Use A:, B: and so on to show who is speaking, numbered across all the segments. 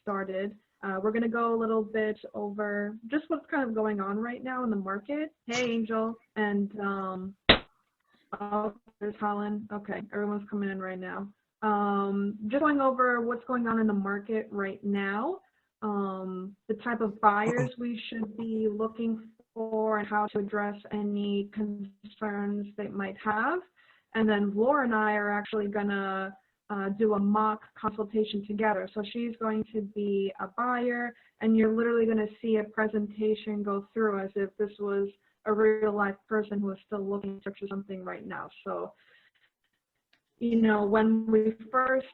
A: started. We're going to go a little bit over just what's kind of going on right now in the market. Hey, Angel. And oh, there's Holland. Okay, everyone's coming in right now. Just going over what's going on in the market right now, the type of buyers we should be looking for and how to address any concerns they might have. And then Laura and I are actually going to do a mock consultation together. So she's going to be a buyer, and you're literally going to see a presentation go through as if this was a real life person who is still looking to purchase something right now. So, you know, when we first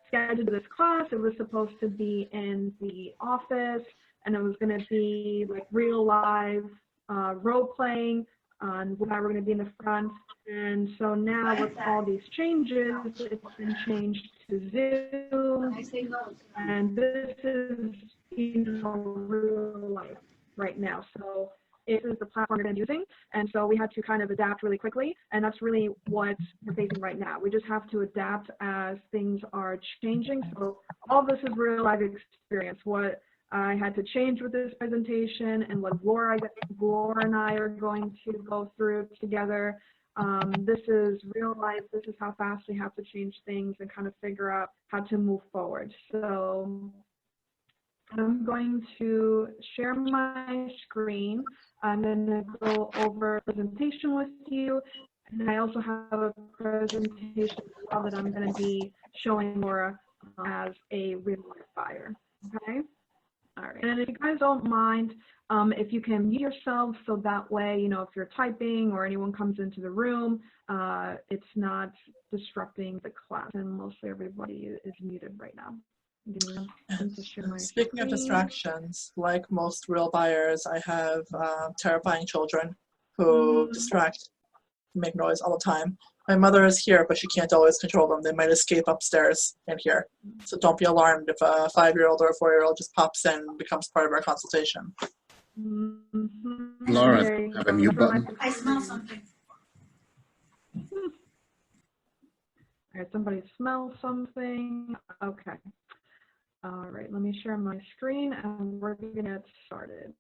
A: scheduled this class, it was supposed to be in the office, and it was going to be like real live role playing, and we're going to be in the front. And so now with all these changes, it's been changed to Zoom, and this is, you know, real life right now. So this is the platform we're using, and so we had to kind of adapt really quickly, and that's really what we're facing right now. We just have to adapt as things are changing. So all this is real life experience. What I had to change with this presentation and what Laura and I are going to go through together. This is real life. This is how fast we have to change things and kind of figure out how to move forward. So I'm going to share my screen. I'm going to go over a presentation with you. And I also have a presentation as well that I'm going to be showing Laura as a real life buyer. Okay. All right. And if you guys don't mind, if you can mute yourself so that way, you know, if you're typing or anyone comes into the room, it's not disrupting the class. And mostly everybody is muted right now.
B: Speaking of distractions, like most real buyers, I have terrifying children who distract, make noise all the time. My mother is here, but she can't always control them. They might escape upstairs and here. So don't be alarmed if a 5-year-old or a 4-year-old just pops in and becomes part of our consultation.
C: Laura, have a mute button.
D: I smell something.
A: All right, somebody smells something. Okay. All right, let me share my screen and we're going to get started.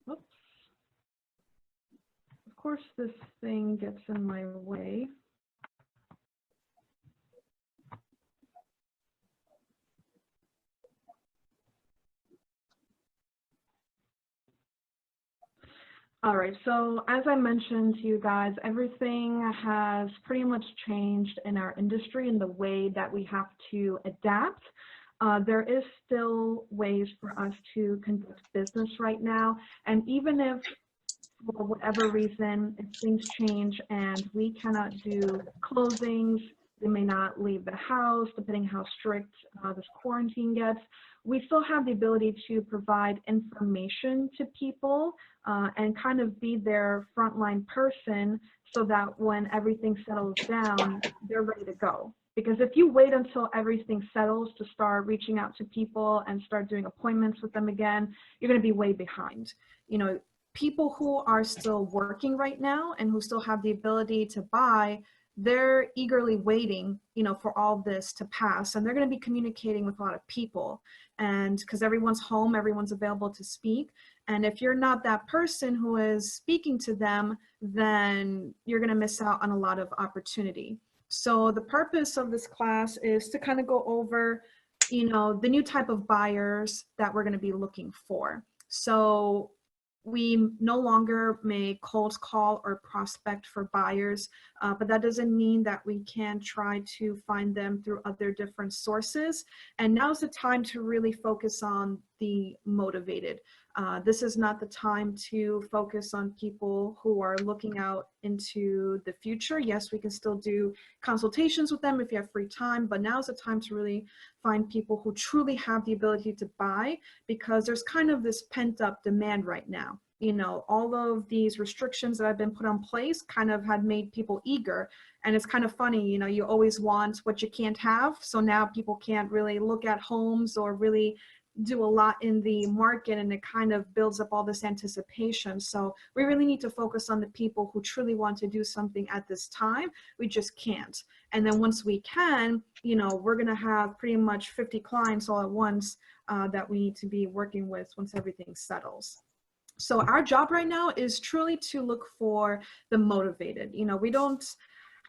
A: Oops. Of course, this thing gets in my way. All right, so as I mentioned to you guys, everything has pretty much changed in our industry in the way that we have to adapt. There is still ways for us to conduct business right now, and even if for whatever reason, if things change and we cannot do closings, they may not leave the house, depending how strict this quarantine gets, we still have the ability to provide information to people and kind of be their frontline person so that when everything settles down, they're ready to go. Because if you wait until everything settles to start reaching out to people and start doing appointments with them again, you're going to be way behind. You know, people who are still working right now and who still have the ability to buy, they're eagerly waiting, you know, for all this to pass, and they're going to be communicating with a lot of people, and because everyone's home, everyone's available to speak, and if you're not that person who is speaking to them, then you're going to miss out on a lot of opportunity. So the purpose of this class is to kind of go over, you know, the new type of buyers that we're going to be looking for. So we no longer may cold call or prospect for buyers, but that doesn't mean that we can try to find them through other different sources. And now's the time to really focus on the motivated. This is not the time to focus on people who are looking out into the future. Yes, we can still do consultations with them if you have free time, but now's the time to really find people who truly have the ability to buy, because there's kind of this pent up demand right now. You know, all of these restrictions that have been put in place kind of had made people eager. And it's kind of funny, you know, you always want what you can't have. So now people can't really look at homes or really do a lot in the market, and it kind of builds up all this anticipation. So we really need to focus on the people who truly want to do something at this time. We just can't. And then once we can, you know, we're going to have pretty much 50 clients all at once that we need to be working with once everything settles. So our job right now is truly to look for the motivated. You know, we don't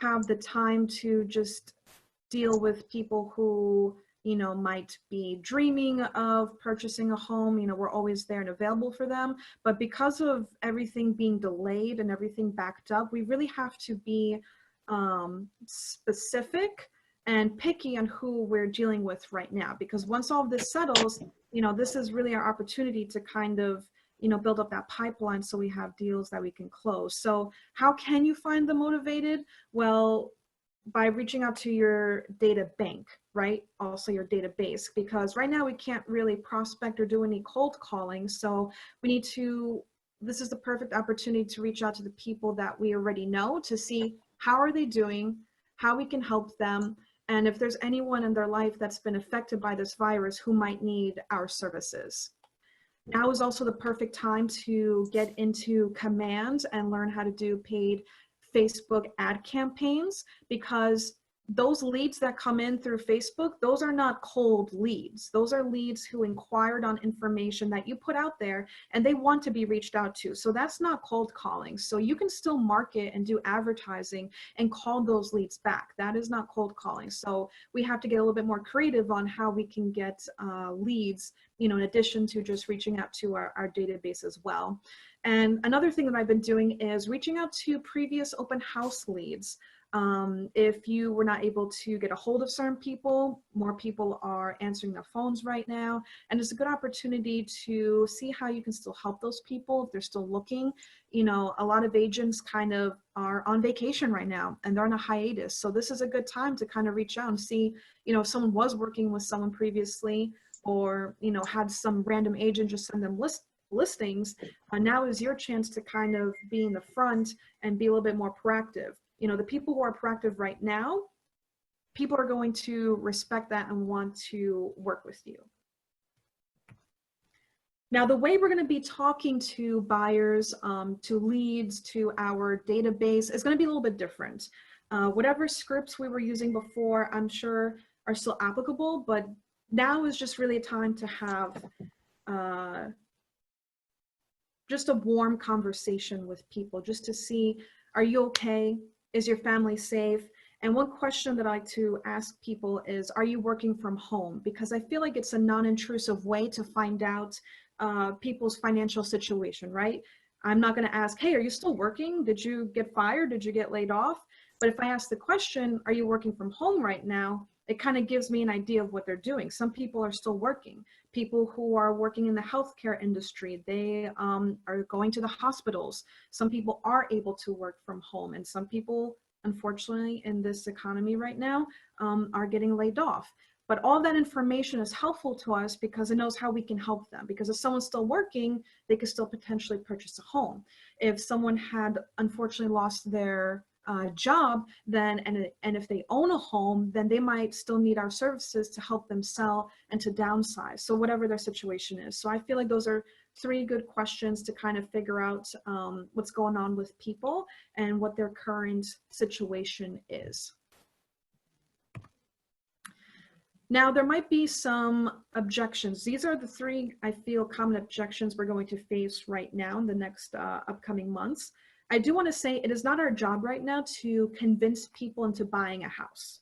A: have the time to just deal with people who, you know, might be dreaming of purchasing a home. You know, we're always there and available for them. But because of everything being delayed and everything backed up, we really have to be specific and picky on who we're dealing with right now. Because once all of this settles, you know, this is really our opportunity to kind of, you know, build up that pipeline so we have deals that we can close. So how can you find the motivated? Well, by reaching out to your data bank, right? Also your database, because right now we can't really prospect or do any cold calling. So we need to, this is the perfect opportunity to reach out to the people that we already know to see how are they doing, how we can help them, and if there's anyone in their life that's been affected by this virus who might need our services. Now is also the perfect time to get into commands and learn how to do paid Facebook ad campaigns, because those leads that come in through Facebook, those are not cold leads. Those are leads who inquired on information that you put out there and they want to be reached out to. So that's not cold calling. So you can still market and do advertising and call those leads back. That is not cold calling. So we have to get a little bit more creative on how we can get leads, you know, in addition to just reaching out to our database as well. And another thing that I've been doing is reaching out to previous open house leads. If you were not able to get a hold of certain people, more people are answering their phones right now. And it's a good opportunity to see how you can still help those people if they're still looking. You know, a lot of agents kind of are on vacation right now and they're on a hiatus. So this is a good time to kind of reach out and see, you know, if someone was working with someone previously, or, you know, had some random agent just send them listings. Now is your chance to kind of be in the front and be a little bit more proactive. You know, the people who are proactive right now, people are going to respect that and want to work with you. Now, the way we're going to be talking to buyers, to leads, to our database is going to be a little bit different. Whatever scripts we were using before, I'm sure are still applicable, but now is just really a time to have just a warm conversation with people, just to see, are you okay? Is your family safe? And one question that I like to ask people is, are you working from home? Because I feel like it's a non-intrusive way to find out people's financial situation, right? I'm not going to ask, hey, are you still working? Did you get fired? Did you get laid off? But if I ask the question, are you working from home right now? It kind of gives me an idea of what they're doing. Some people are still working. People who are working in the healthcare industry, they are going to the hospitals. Some people are able to work from home, and some people, unfortunately, in this economy right now, are getting laid off. But all that information is helpful to us because it knows how we can help them. Because if someone's still working, they could still potentially purchase a home. If someone had unfortunately lost their job, then and if they own a home, then they might still need our services to help them sell and to downsize. So whatever their situation is. So I feel like those are three good questions to kind of figure out what's going on with people and what their current situation is. Now, there might be some objections. These are the three, I feel, common objections we're going to face right now in the next upcoming months. I do want to say it is not our job right now to convince people into buying a house.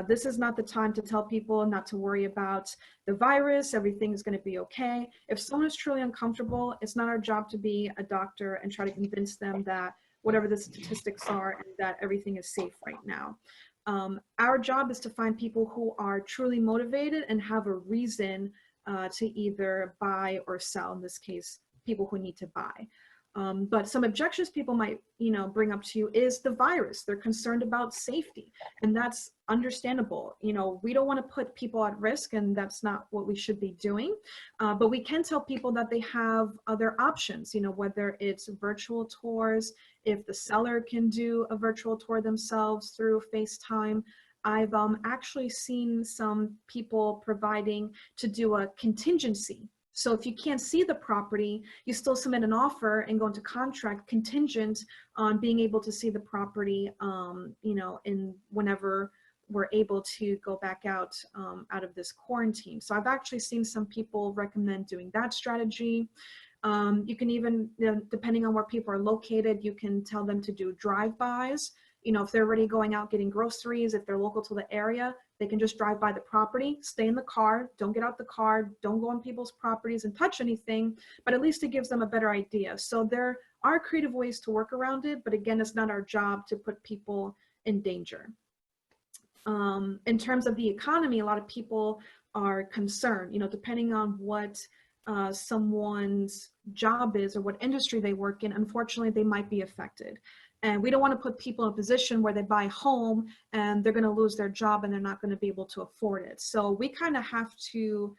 A: This is not the time to tell people not to worry about the virus, everything is going to be okay. If someone is truly uncomfortable, it's not our job to be a doctor and try to convince them that whatever the statistics are and that everything is safe right now. Our job is to find people who are truly motivated and have a reason to either buy or sell, in this case, people who need to buy. But some objections people might, bring up to you is the virus. They're concerned about safety, and that's understandable. We don't want to put people at risk, and that's not what we should be doing. But we can tell people that they have other options, whether it's virtual tours, if the seller can do a virtual tour themselves through FaceTime. I've actually seen some people providing to do a contingency. So if you can't see the property, you still submit an offer and go into contract contingent on being able to see the property, you know, in whenever we're able to go back out of this quarantine. So I've actually seen some people recommend doing that strategy. You can even, you know, depending on where people are located, you can tell them to do drive-bys. You know, if they're already going out getting groceries, if they're local to the area, they can just drive by the property, stay in the car, don't get out the car, don't go on people's properties and touch anything, but at least it gives them a better idea. So there are creative ways to work around it, but again, it's not our job to put people in danger. In terms of the economy, a lot of people are concerned, you know, depending on what someone's job is or what industry they work in, unfortunately, they might be affected. And we don't want to put people in a position where they buy a home and they're going to lose their job and they're not going to be able to afford it. So we kind of have to,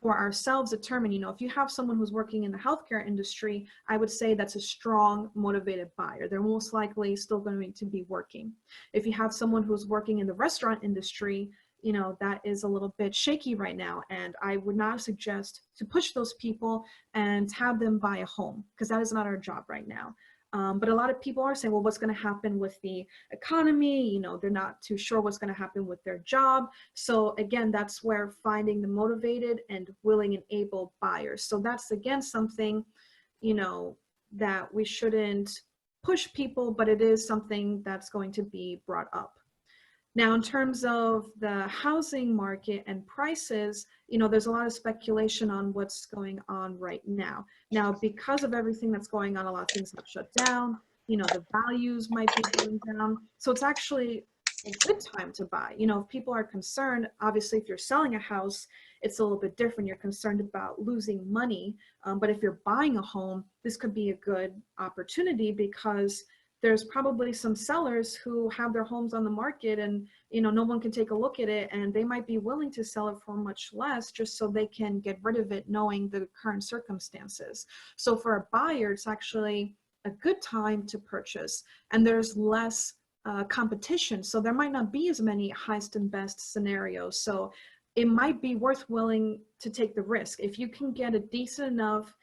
A: for ourselves, determine, you know, if you have someone who's working in the healthcare industry, I would say that's a strong, motivated buyer. They're most likely still going to be working. If you have someone who's working in the restaurant industry, you know, that is a little bit shaky right now. And I would not suggest to push those people and have them buy a home, because that is not our job right now. But a lot of people are saying, well, what's going to happen with the economy? You know, they're not too sure what's going to happen with their job. So again, that's where finding the motivated and willing and able buyers. So that's, again, something, you know, that we shouldn't push people, but it is something that's going to be brought up. Now, in terms of the housing market and prices, you know, there's a lot of speculation on what's going on right now. Now, because of everything that's going on, a lot of things have shut down. You know, the values might be going down. So it's actually a good time to buy. You know, if people are concerned, obviously, if you're selling a house, it's a little bit different. You're concerned about losing money. But if you're buying a home, this could be a good opportunity, because there's probably some sellers who have their homes on the market and, you know, no one can take a look at it, and they might be willing to sell it for much less just so they can get rid of it, knowing the current circumstances. So for a buyer, it's actually a good time to purchase, and there's less competition. So there might not be as many highest and best scenarios. So it might be willing to take the risk. If you can get a decent enough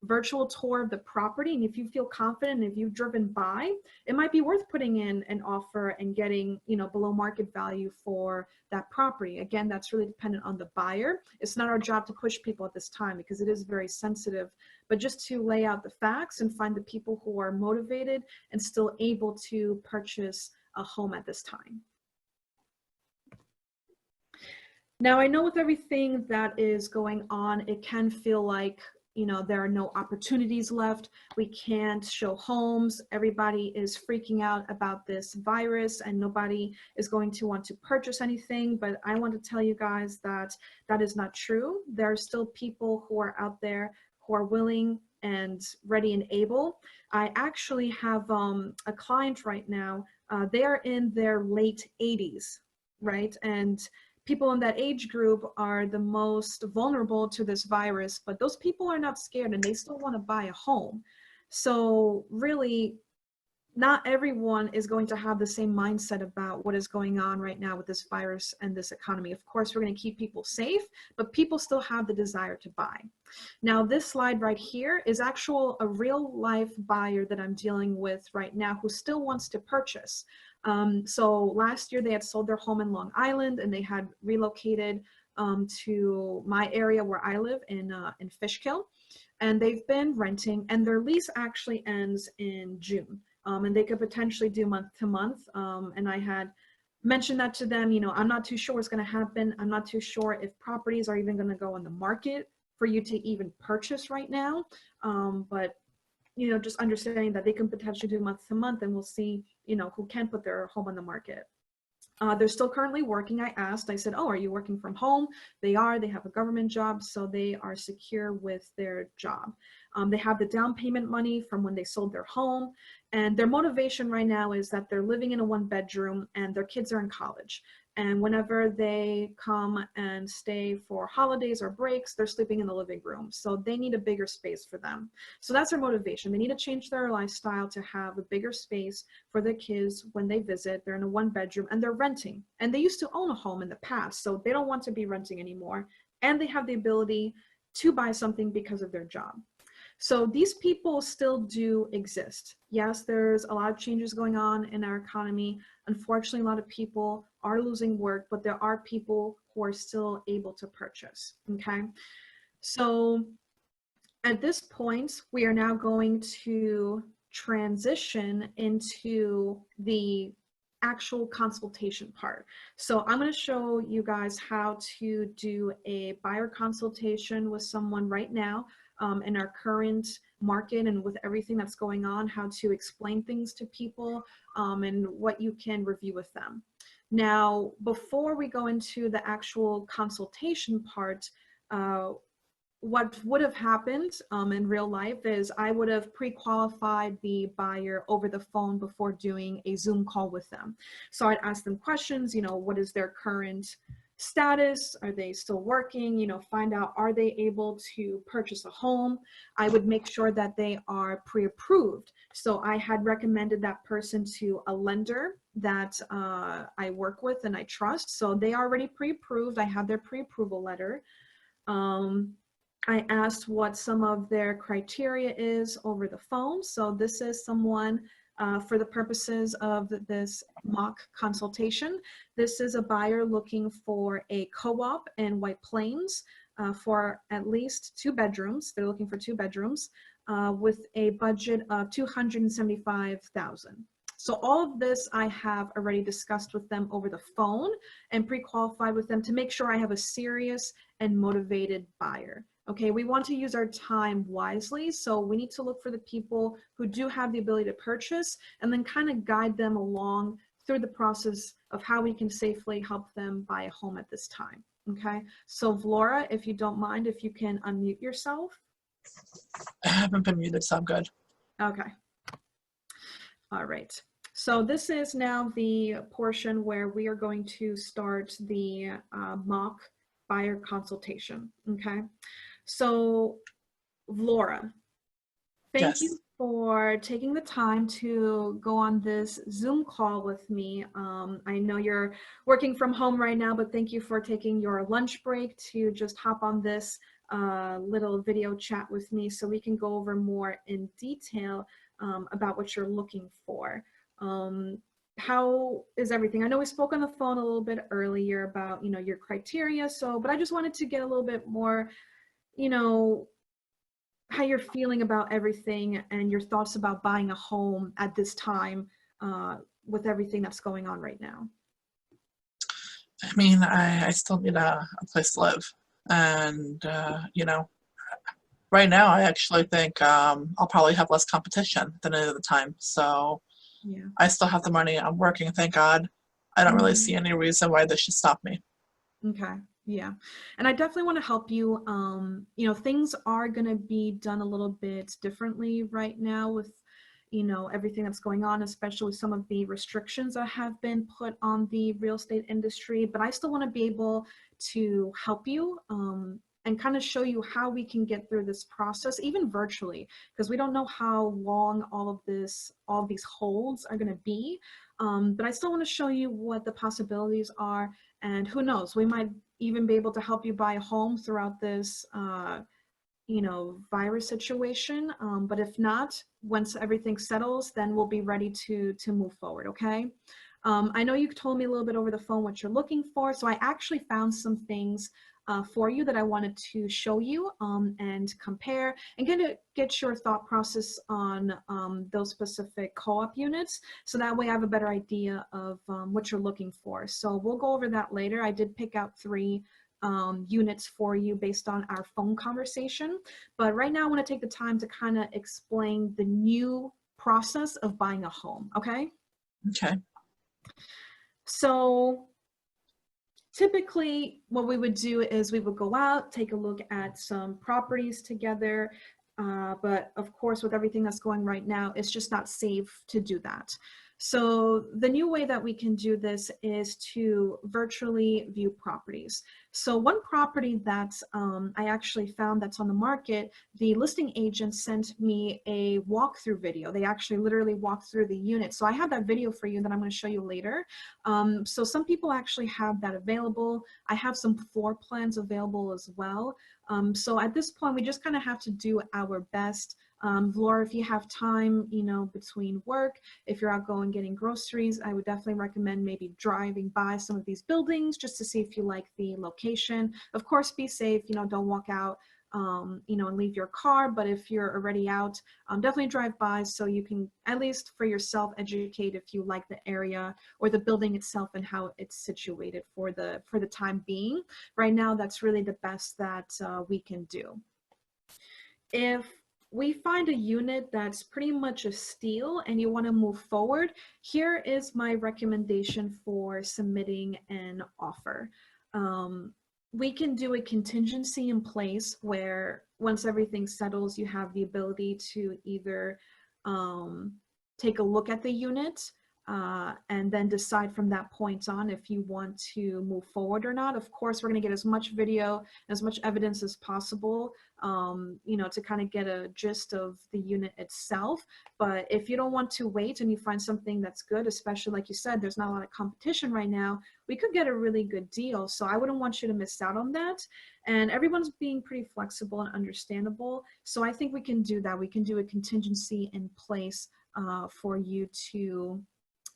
A: virtual tour of the property, and if you feel confident, if you've driven by, it might be worth putting in an offer and getting, you know, below market value for that property. Again, that's really dependent on the buyer. It's not our job to push people at this time, because it is very sensitive, but just to lay out the facts and find the people who are motivated and still able to purchase a home at this time. Now, I know with everything that is going on, it can feel like, you know, there are no opportunities left. We can't show homes. Everybody is freaking out about this virus and nobody is going to want to purchase anything. But I want to tell you guys that that is not true. There are still people who are out there who are willing and ready and able. I actually have a client right now. They are in their late 80s, right? And people in that age group are the most vulnerable to this virus, but those people are not scared and they still want to buy a home. So really, not everyone is going to have the same mindset about what is going on right now with this virus and this economy. Of course, we're going to keep people safe, but people still have the desire to buy. Now, this slide right here is a real life buyer that I'm dealing with right now who still wants to purchase. So last year they had sold their home in Long Island and they had relocated to my area where I live in Fishkill, and they've been renting, and their lease actually ends in June. And they could potentially do month to month. And I had mentioned that to them, you know, I'm not too sure what's going to happen. I'm not too sure if properties are even going to go on the market for you to even purchase right now. But, you know, just understanding that they can potentially do month to month, and we'll see, you know, who can put their home on the market. They're still currently working. I asked, I said, oh, are you working from home? They are. They have a government job, so they are secure with their job. They have the down payment money from when they sold their home, and their motivation right now is that they're living in a 1-bedroom and their kids are in college. And whenever they come and stay for holidays or breaks, they're sleeping in the living room. So they need a bigger space for them. So that's their motivation. They need to change their lifestyle to have a bigger space for their kids when they visit. They're in a 1-bedroom and they're renting. And they used to own a home in the past, so they don't want to be renting anymore. And they have the ability to buy something because of their job. So these people still do exist. Yes, there's a lot of changes going on in our economy. Unfortunately, a lot of people are losing work, but there are people who are still able to purchase, okay? So at this point, we are now going to transition into the actual consultation part. So I'm going to show you guys how to do a buyer consultation with someone right now. In our current market and with everything that's going on, how to explain things to people and what you can review with them. Now, before we go into the actual consultation part, what would have happened in real life is I would have pre-qualified the buyer over the phone before doing a Zoom call with them. So I'd ask them questions, you know, what is their current status? Are they still working? You know, find out, are they able to purchase a home? I would make sure that they are pre-approved. So I had recommended that person to a lender that I work with and I trust. So they are already pre-approved. I have their pre-approval letter. I asked what some of their criteria is over the phone. So this is someone, for the purposes of this mock consultation, this is a buyer looking for a co-op in White Plains for at least 2 bedrooms. They're looking for 2 bedrooms with a budget of $275,000. So all of this I have already discussed with them over the phone and pre-qualified with them to make sure I have a serious and motivated buyer. Okay, we want to use our time wisely, so we need to look for the people who do have the ability to purchase and then kind of guide them along through the process of how we can safely help them buy a home at this time. Okay, so Vlora, if you don't mind, if you can unmute yourself.
B: I haven't been muted, so I'm good.
A: Okay. All right. So this is now the portion where we are going to start the mock buyer consultation. Okay. So Vlora, thank you for taking the time to go on this Zoom call with me. I know you're working from home right now, but thank you for taking your lunch break to just hop on this little video chat with me so we can go over more in detail about what you're looking for. How is everything? I know we spoke on the phone a little bit earlier about, you know, your criteria. So, but I just wanted to get a little bit more, you know, how you're feeling about everything and your thoughts about buying a home at this time with everything that's going on right now.
B: I mean, I still need a place to live. And, you know, right now I actually think I'll probably have less competition than any other time. So
A: Yeah.
B: I still have the money. I'm working, thank God. I don't really see any reason why this should stop me.
A: Okay. Yeah. And I definitely want to help you. You know, things are going to be done a little bit differently right now with, you know, everything that's going on, especially some of the restrictions that have been put on the real estate industry. But I still want to be able to help you and kind of show you how we can get through this process, even virtually, because we don't know how long all of these holds are going to be. But I still want to show you what the possibilities are. And who knows, we might even be able to help you buy a home throughout this, you know, virus situation. But if not, once everything settles, then we'll be ready to move forward, okay? I know you told me a little bit over the phone what you're looking for, so I actually found some things for you that I wanted to show you and compare and get your thought process on those specific co-op units, so that way I have a better idea of what you're looking for. So we'll go over that later. I did pick out 3 units for you based on our phone conversation, but right now I want to take the time to kind of explain the new process of buying a home, okay?
B: Okay.
A: So typically what we would do is we would go out, take a look at some properties together, but of course with everything that's going right now, it's just not safe to do that. So the new way that we can do this is to virtually view properties. So one property that I actually found that's on the market, the listing agent sent me a walkthrough video. They actually literally walked through the unit. So I have that video for you that I'm going to show you later. So some people actually have that available. I have some floor plans available as well. So at this point, we just kind of have to do our best. Laura, if you have time, you know, between work, if you're out going getting groceries, I would definitely recommend maybe driving by some of these buildings just to see if you like the location. Of course, be safe, you know, don't walk out, you know, and leave your car. But if you're already out, definitely drive by so you can, at least for yourself, educate if you like the area or the building itself and how it's situated for the time being. Right now, that's really the best that we can do. If we find a unit that's pretty much a steal and you want to move forward, here is my recommendation for submitting an offer. We can do a contingency in place where once everything settles, you have the ability to either take a look at the unit and then decide from that point on if you want to move forward or not. Of course, we're going to get as much video, as much evidence as possible, you know, to kind of get a gist of the unit itself. But if you don't want to wait and you find something that's good, especially like you said, there's not a lot of competition right now, we could get a really good deal. So I wouldn't want you to miss out on that. And everyone's being pretty flexible and understandable. So I think we can do that. We can do a contingency in place for you to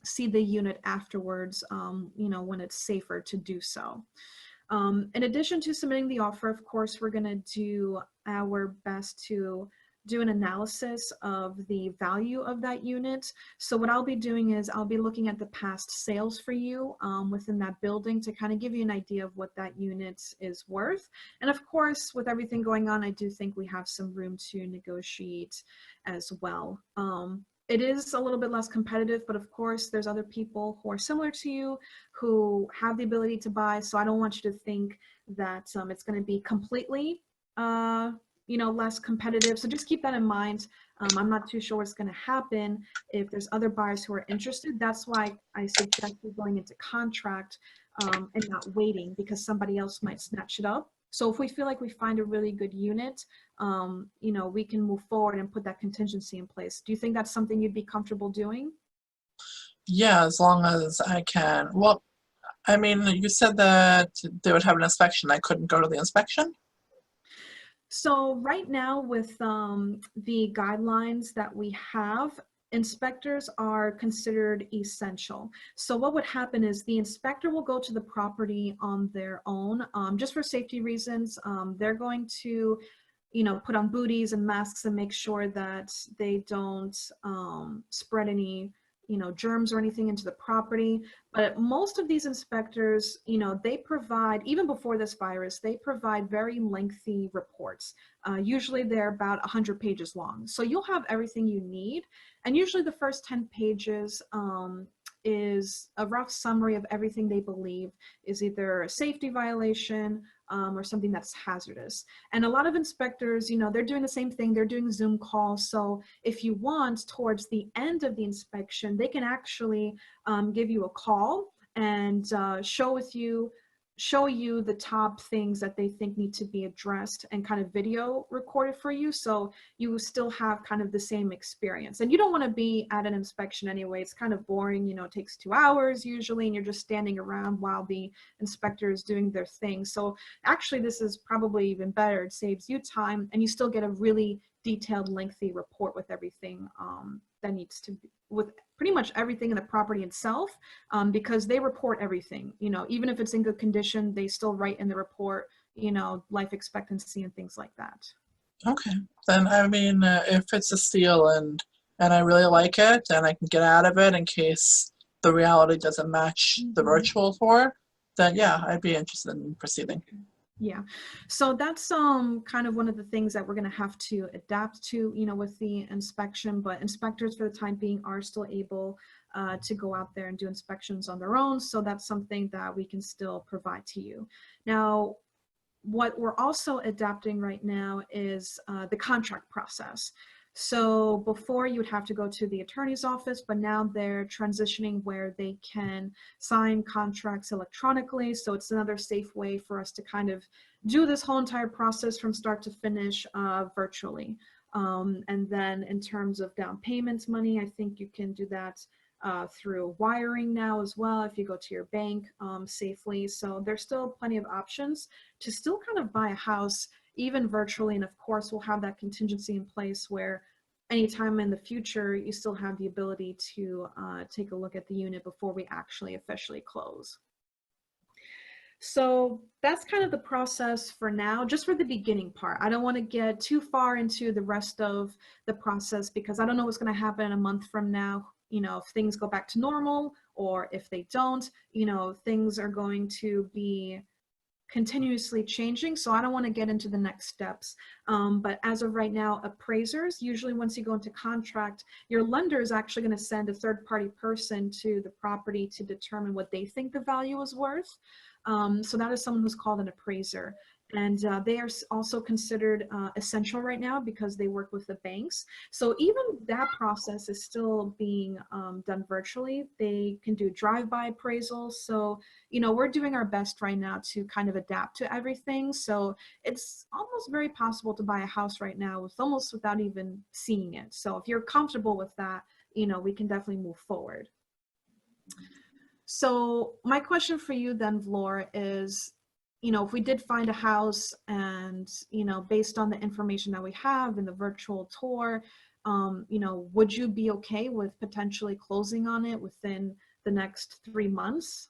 A: see the unit afterwards, you know, when it's safer to do so. In addition to submitting the offer, of course, we're going to do our best to do an analysis of the value of that unit. So what I'll be doing is I'll be looking at the past sales for you within that building to kind of give you an idea of what that unit is worth. And of course, with everything going on, I do think we have some room to negotiate as well. It is a little bit less competitive, but of course there's other people who are similar to you who have the ability to buy. So I don't want you to think that it's going to be completely, you know, less competitive. So just keep that in mind. I'm not too sure what's going to happen if there's other buyers who are interested. That's why I suggest you going into contract and not waiting, because somebody else might snatch it up. So if we feel like we find a really good unit, you know, we can move forward and put that contingency in place. Do you think that's something you'd be comfortable doing?
B: Yeah, as long as I can. Well, I mean, you said that they would have an inspection. I couldn't go to the inspection?
A: So right now with the guidelines that we have, inspectors are considered essential. So what would happen is the inspector will go to the property on their own, just for safety reasons. They're going to, you know, put on booties and masks and make sure that they don't spread any, you know, germs or anything into the property. But most of these inspectors, you know, they provide, even before this virus, they provide very lengthy reports. Usually they're about 100 pages long. So you'll have everything you need. And usually the first 10 pages is a rough summary of everything they believe is either a safety violation or something that's hazardous. And a lot of inspectors, you know, they're doing the same thing. They're doing Zoom calls. So if you want, towards the end of the inspection, they can actually give you a call and show you the top things that they think need to be addressed and kind of video record it for you, so you still have kind of the same experience. And you don't want to be at an inspection anyway. It's kind of boring, you know, it takes 2 hours usually, and you're just standing around while the inspector is doing their thing. So actually this is probably even better. It saves you time and you still get a really detailed, lengthy report with everything that needs to be, with pretty much everything in the property itself, because they report everything, you know, even if it's in good condition, they still write in the report, you know, life expectancy and things like that.
B: Okay. Then, I mean, if it's a steal and I really like it and I can get out of it in case the reality doesn't match the virtual for, then yeah, I'd be interested in proceeding.
A: Yeah, so that's kind of one of the things that we're going to have to adapt to, you know, with the inspection. But inspectors for the time being are still able to go out there and do inspections on their own. So that's something that we can still provide to you. Now, what we're also adapting right now is the contract process. So before you would have to go to the attorney's office, but now they're transitioning where they can sign contracts electronically. So it's another safe way for us to kind of do this whole entire process from start to finish virtually. And then in terms of down payments money, I think you can do that through wiring now as well if you go to your bank safely. So there's still plenty of options to still kind of buy a house even virtually. And of course, we'll have that contingency in place where anytime in the future, you still have the ability to take a look at the unit before we actually officially close. So that's kind of the process for now, just for the beginning part. I don't want to get too far into the rest of the process because I don't know what's going to happen a month from now. You know, if things go back to normal or if they don't, you know, things are going to be continuously changing. So I don't want to get into the next steps. But as of right now, appraisers, usually once you go into contract, your lender is actually going to send a third-party person to the property to determine what they think the value is worth. So that is someone who's called an appraiser. And they are also considered essential right now because they work with the banks. So even that process is still being done virtually. They can do drive-by appraisals. So, you know, we're doing our best right now to kind of adapt to everything. So it's almost very possible to buy a house right now with almost without even seeing it. So if you're comfortable with that, you know, we can definitely move forward. So my question for you then, Vlor, is, you know, if we did find a house and, you know, based on the information that we have in the virtual tour, you know, would you be okay with potentially closing on it within the next 3 months?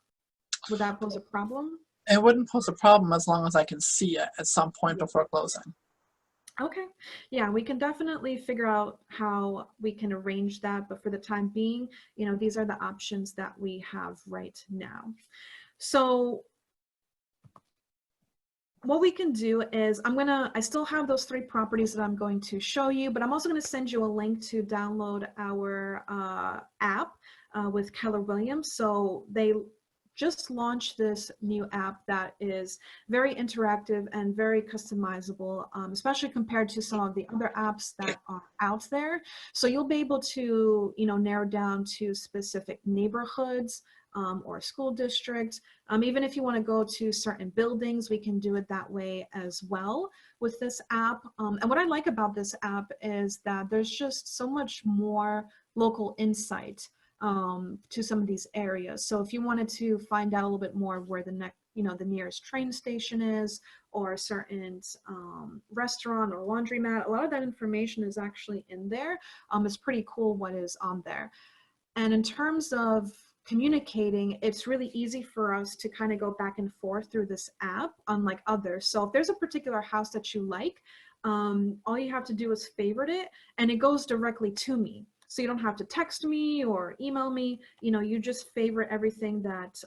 A: Would that pose a problem?
B: It wouldn't pose a problem as long as I can see it at some point before closing.
A: Okay, yeah, we can definitely figure out how we can arrange that, but for the time being, you know, these are the options that we have right now. So what we can do is I still have those 3 properties that I'm going to show you, but I'm also going to send you a link to download our app with Keller Williams. So they just launched this new app that is very interactive and very customizable, especially compared to some of the other apps that are out there. So you'll be able to, you know, narrow down to specific neighborhoods or school districts. Even if you want to go to certain buildings, we can do it that way as well with this app. And what I like about this app is that there's just so much more local insight to some of these areas. So if you wanted to find out a little bit more where the nearest train station is, or a certain restaurant or laundromat, a lot of that information is actually in there. It's pretty cool what is on there. And in terms of communicating, it's really easy for us to kind of go back and forth through this app, unlike others. So if there's a particular house that you like, all you have to do is favorite it and it goes directly to me. So you don't have to text me or email me, you know, you just favorite everything that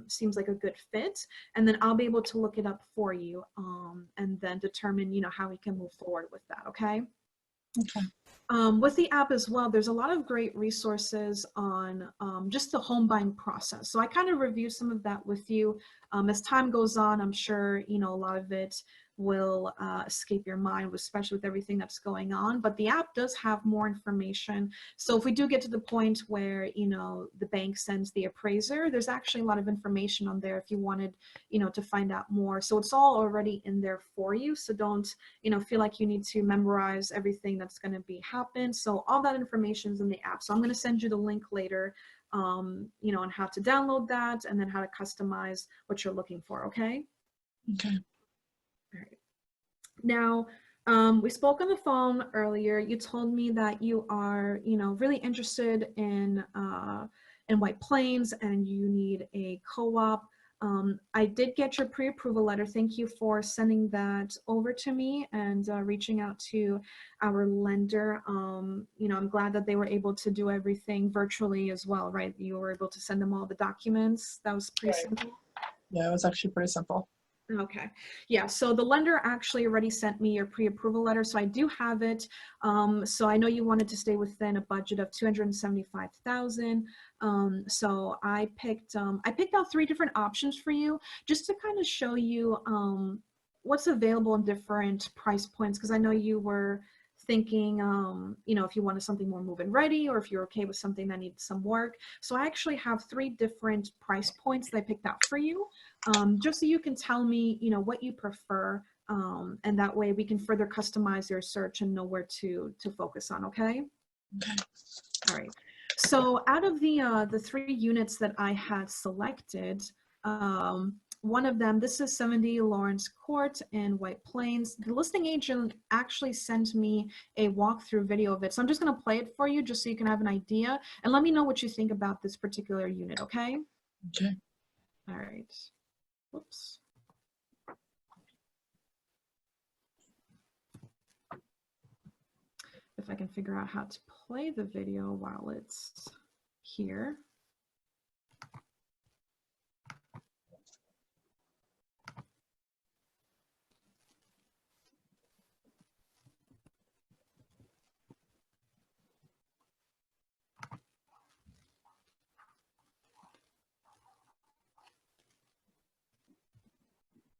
A: seems like a good fit, and then I'll be able to look it up for you and then determine, you know, how we can move forward with that, okay?
B: Okay.
A: With the app as well, there's a lot of great resources on just the home buying process. So I kind of review some of that with you. As time goes on, I'm sure, you know, a lot of it will escape your mind, especially with everything that's going on. But the app does have more information. So if we do get to the point where, you know, the bank sends the appraiser, there's actually a lot of information on there if you wanted, you know, to find out more. So it's all already in there for you. So don't, you know, feel like you need to memorize everything that's going to be happen. So all that information is in the app. So I'm going to send you the link later, you know, on how to download that and then how to customize what you're looking for. Okay.
B: Okay.
A: All right. Now, we spoke on the phone earlier. You told me that you are, you know, really interested in White Plains and you need a co-op. I did get your pre-approval letter. Thank you for sending that over to me and reaching out to our lender. You know, I'm glad that they were able to do everything virtually as well, right? You were able to send them all the documents. That was pretty simple.
B: Yeah, it was actually pretty simple.
A: Okay. Yeah. So the lender actually already sent me your pre-approval letter. So I do have it. So I know you wanted to stay within a budget of $275,000. So I picked out 3 different options for you just to kind of show you what's available in different price points. Because I know you were thinking, you know, if you wanted something more move-in ready, or if you're okay with something that needs some work. So I actually have 3 different price points that I picked out for you, just so you can tell me, you know, what you prefer, and that way we can further customize your search and know where to focus on. Okay.
B: Okay.
A: All right. So out of the 3 units that I had selected, one of them, this is 70 Lawrence Court in White Plains. The listing agent actually sent me a walkthrough video of it. So I'm just going to play it for you just so you can have an idea, and let me know what you think about this particular unit, okay?
B: Okay.
A: All right. Whoops. If I can figure out how to play the video while it's here.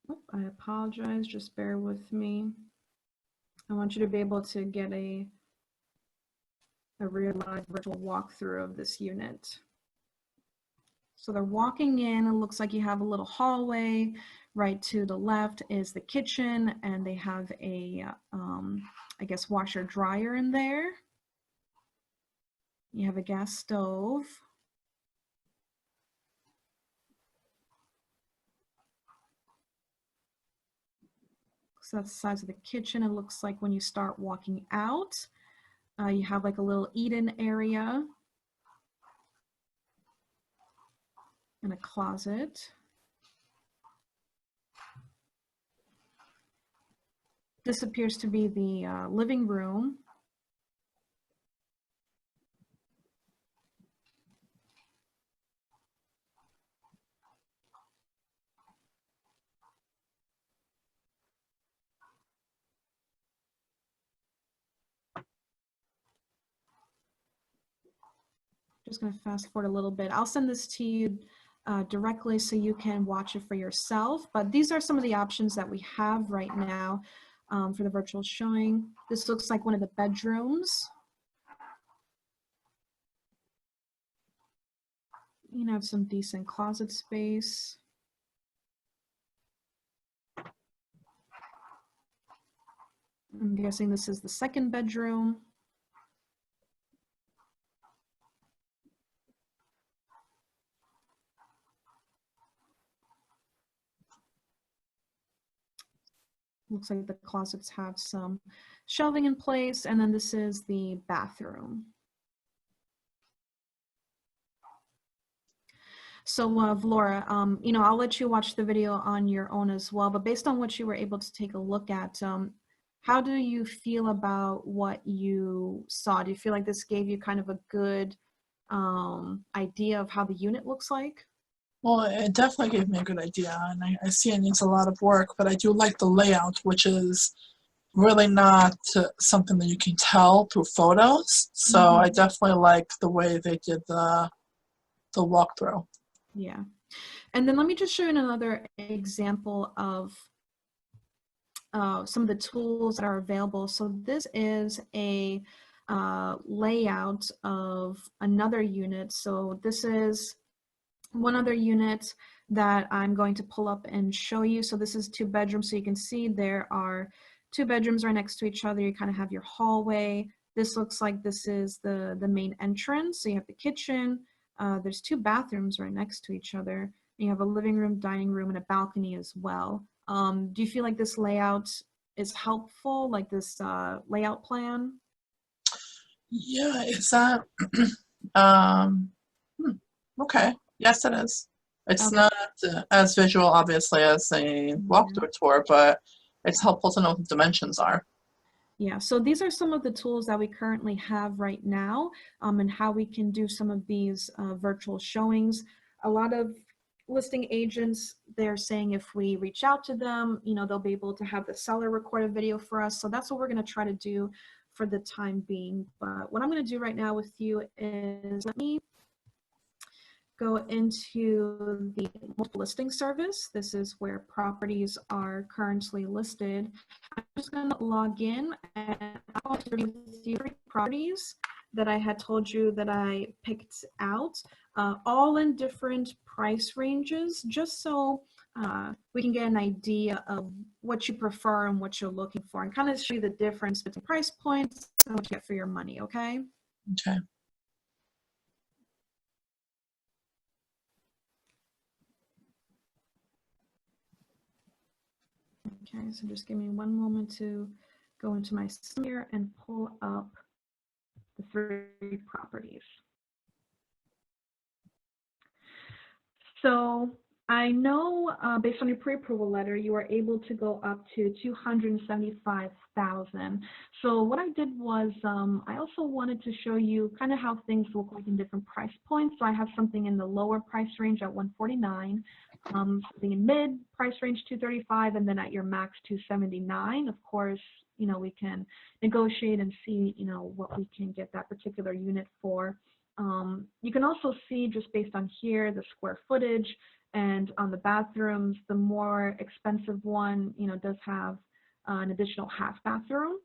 A: Oh, I apologize, just bear with me. I want you to be able to get a real live virtual walkthrough of this unit. So they're walking in, it looks like you have a little hallway. Right to the left is the kitchen, and they have a, I guess, washer dryer in there. You have a gas stove. So that's the size of the kitchen. It looks like when you start walking out, you have like a little eat-in area and a closet. This appears to be the living room. Just going to fast forward a little bit. I'll send this to you directly so you can watch it for yourself. But these are some of the options that we have right now for the virtual showing. This looks like one of the bedrooms. You have some decent closet space. I'm guessing this is the second bedroom. Looks like the closets have some shelving in place, and then this is the bathroom. So Vlora, you know, I'll let you watch the video on your own as well, but based on what you were able to take a look at, how do you feel about what you saw? Do you feel like this gave you kind of a good idea of how the unit looks like?
B: Well, it definitely gave me a good idea, and I see it needs a lot of work, but I do like the layout, which is really not something that you can tell through photos. So I definitely like the way they did the walkthrough.
A: Yeah. And then let me just show you another example of some of the tools that are available. So this is a layout of another unit. So this is one other unit that I'm going to pull up and show you. So this is 2 bedrooms. So you can see there are 2 bedrooms right next to each other. You kind of have your hallway. This looks like this is the main entrance. So you have the kitchen. There's 2 bathrooms right next to each other. You have a living room, dining room, and a balcony as well. Do you feel like this layout is helpful, like this layout plan?
B: Yeah, is that okay. Yes, it is. It's
A: Okay.
B: not as visual, obviously, as a walkthrough tour, but it's helpful to know what the dimensions are.
A: Yeah, so these are some of the tools that we currently have right now, and how we can do some of these virtual showings. A lot of listing agents, they're saying if we reach out to them, you know, they'll be able to have the seller record a video for us. So that's what we're going to try to do for the time being. But what I'm going to do right now with you is let me go into the multiple listing service. This is where properties are currently listed. I'm just going to log in and I'll share with you 3 properties that I had told you that I picked out, all in different price ranges, just so we can get an idea of what you prefer and what you're looking for, and kind of show you the difference between price points and what you get for your money, okay?
B: Okay.
A: Okay, so just give me one moment to go into my system here and pull up the 3 properties. So I know based on your pre-approval letter, you were able to go up to $275,000. So what I did was I also wanted to show you kind of how things look like in different price points. So I have something in the lower price range at $149,000, something in mid price range $235,000, and then at your max $279,000. Of course, you know, we can negotiate and see, you know, what we can get that particular unit for. You can also see just based on here the square footage, and on the bathrooms, the more expensive one, you know, does have an additional half bathroom.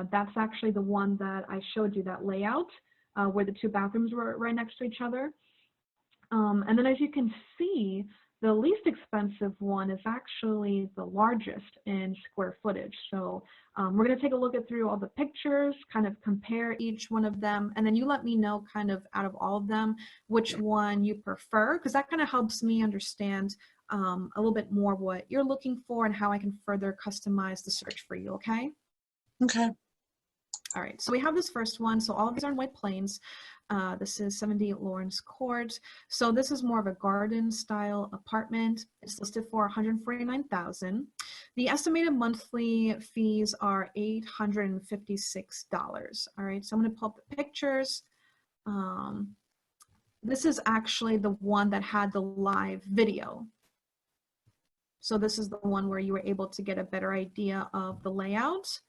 A: That's actually the one that I showed you, that layout where the 2 bathrooms were right next to each other. And then as you can see, the least expensive one is actually the largest in square footage. So we're going to take a look through all the pictures, kind of compare each one of them, and then you let me know kind of out of all of them which one you prefer, because that kind of helps me understand a little bit more what you're looking for and how I can further customize the search for you, okay?
B: Okay.
A: All right, so we have this first one. So all of these are in White Plains. This is 70 Lawrence Court. So this is more of a garden style apartment. It's listed for $149,000. The estimated monthly fees are $856. All right, so I'm going to pull up the pictures. This is actually the one that had the live video. So this is the one where you were able to get a better idea of the layout.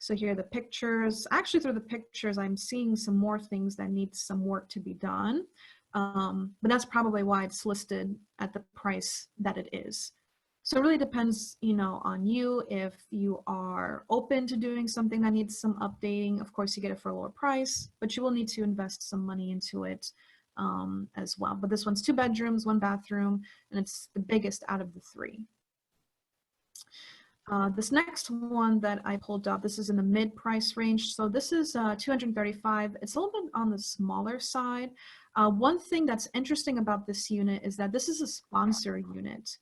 A: So here are the pictures. Actually, through the pictures, I'm seeing some more things that need some work to be done. But that's probably why it's listed at the price that it is. So it really depends, you know, on you. If you are open to doing something that needs some updating, of course, you get it for a lower price, but you will need to invest some money into it as well. But this one's 2 bedrooms, 1 bathroom, and it's the biggest out of the 3. This next one that I pulled up, this is in the mid price range. So this is $235,000. It's a little bit on the smaller side. One thing that's interesting about this unit is that this is a sponsor unit.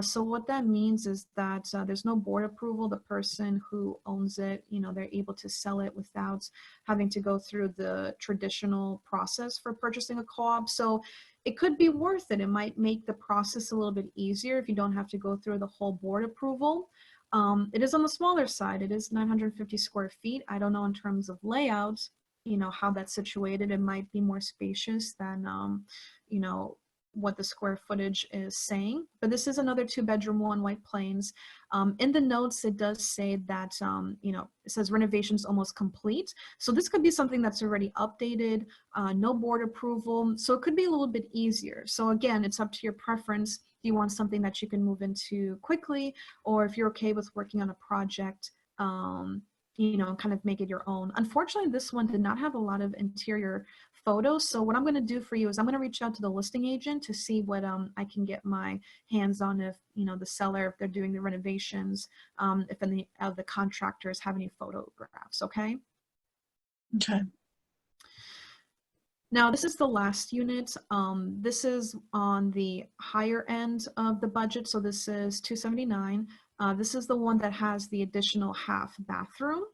A: So what that means is that there's no board approval. The person who owns it, you know, they're able to sell it without having to go through the traditional process for purchasing a co-op. So it could be worth it. It might make the process a little bit easier if you don't have to go through the whole board approval. It is on the smaller side. It is 950 square feet. I don't know in terms of layout, you know, how that's situated. It might be more spacious than, you know, what the square footage is saying. But this is another 2-bedroom, 1 White Plains. In the notes, it does say that, you know, it says renovations almost complete. So this could be something that's already updated, no board approval. So it could be a little bit easier. So again, it's up to your preference. Do you want something that you can move into quickly, or if you're okay with working on a project, you know, kind of make it your own. Unfortunately, this one did not have a lot of interior photos. So what I'm going to do for you is I'm going to reach out to the listing agent to see what I can get my hands on, if, you know, the seller, if they're doing the renovations, if any of the contractors have any photographs. Okay.
B: Okay.
A: Now, this is the last unit. This is on the higher end of the budget. So this is $279,000. This is the one that has the additional half bathroom.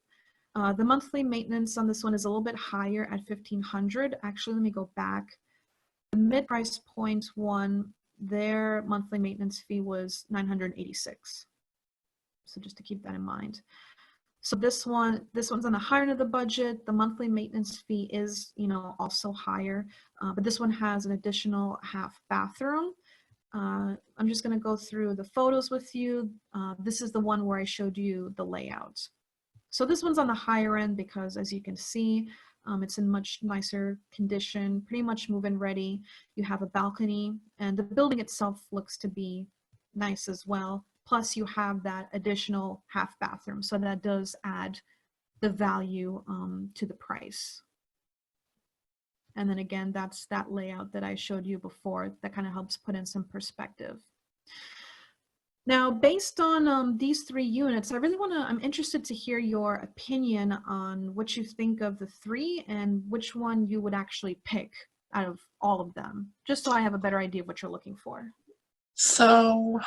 A: The monthly maintenance on this one is a little bit higher at $1,500. Actually, let me go back. The mid price point one, their monthly maintenance fee was $986. So just to keep that in mind. So this one's on the higher end of the budget. The monthly maintenance fee is, you know, also higher, but this one has an additional half bathroom. I'm just going to go through the photos with you. This is the one where I showed you the layout. So this one's on the higher end because, as you can see, it's in much nicer condition, pretty much move-in ready. You have a balcony, and the building itself looks to be nice as well.
C: plus you have that additional half bathroom. So that does add the value to the price. And then again, that's that layout that I showed you before that kind of helps put in some perspective. Now, based on these 3 units, I'm interested to hear your opinion on what you think of the 3 and which one you would actually pick out of all of them, just so I have a better idea of what you're looking for.
B: So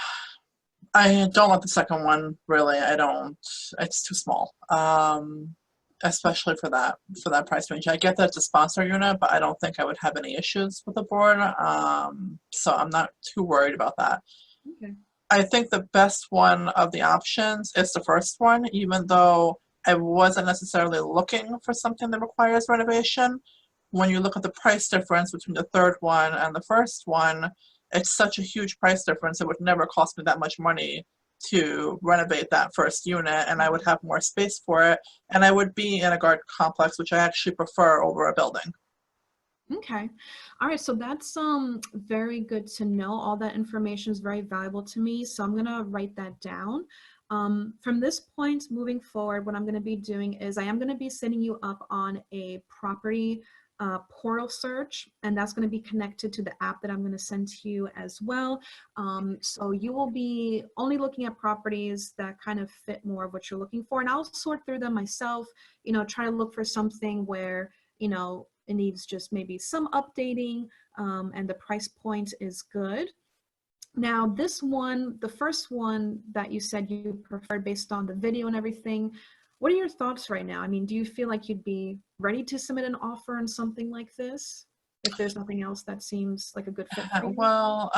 B: I don't like the second one, really. I don't, it's too small. Especially for that price range. I get that it's a sponsor unit, but I don't think I would have any issues with the board. So I'm not too worried about that.
C: Okay.
B: I think the best one of the options is the first one, even though I wasn't necessarily looking for something that requires renovation. When you look at the price difference between the third one and the first one, it's such a huge price difference. It would never cost me that much money to renovate that first unit, and I would have more space for it, and I would be in a garden complex, which I actually prefer over a building.
C: Okay. All right. So that's very good to know. All that information is very valuable to me. So I'm going to write that down. From this point moving forward, what I'm going to be doing is I am going to be setting you up on a property portal search, and that's going to be connected to the app that I'm going to send to you as well. So you will be only looking at properties that kind of fit more of what you're looking for, and I'll sort through them myself, try to look for something where, it needs just maybe some updating, and the price point is good. Now, this one, the first one that you said you preferred based on the video and everything, what are your thoughts right now? I mean, do you feel like you'd be ready to submit an offer on something like this if there's nothing else that seems like a good fit for you?
B: Well,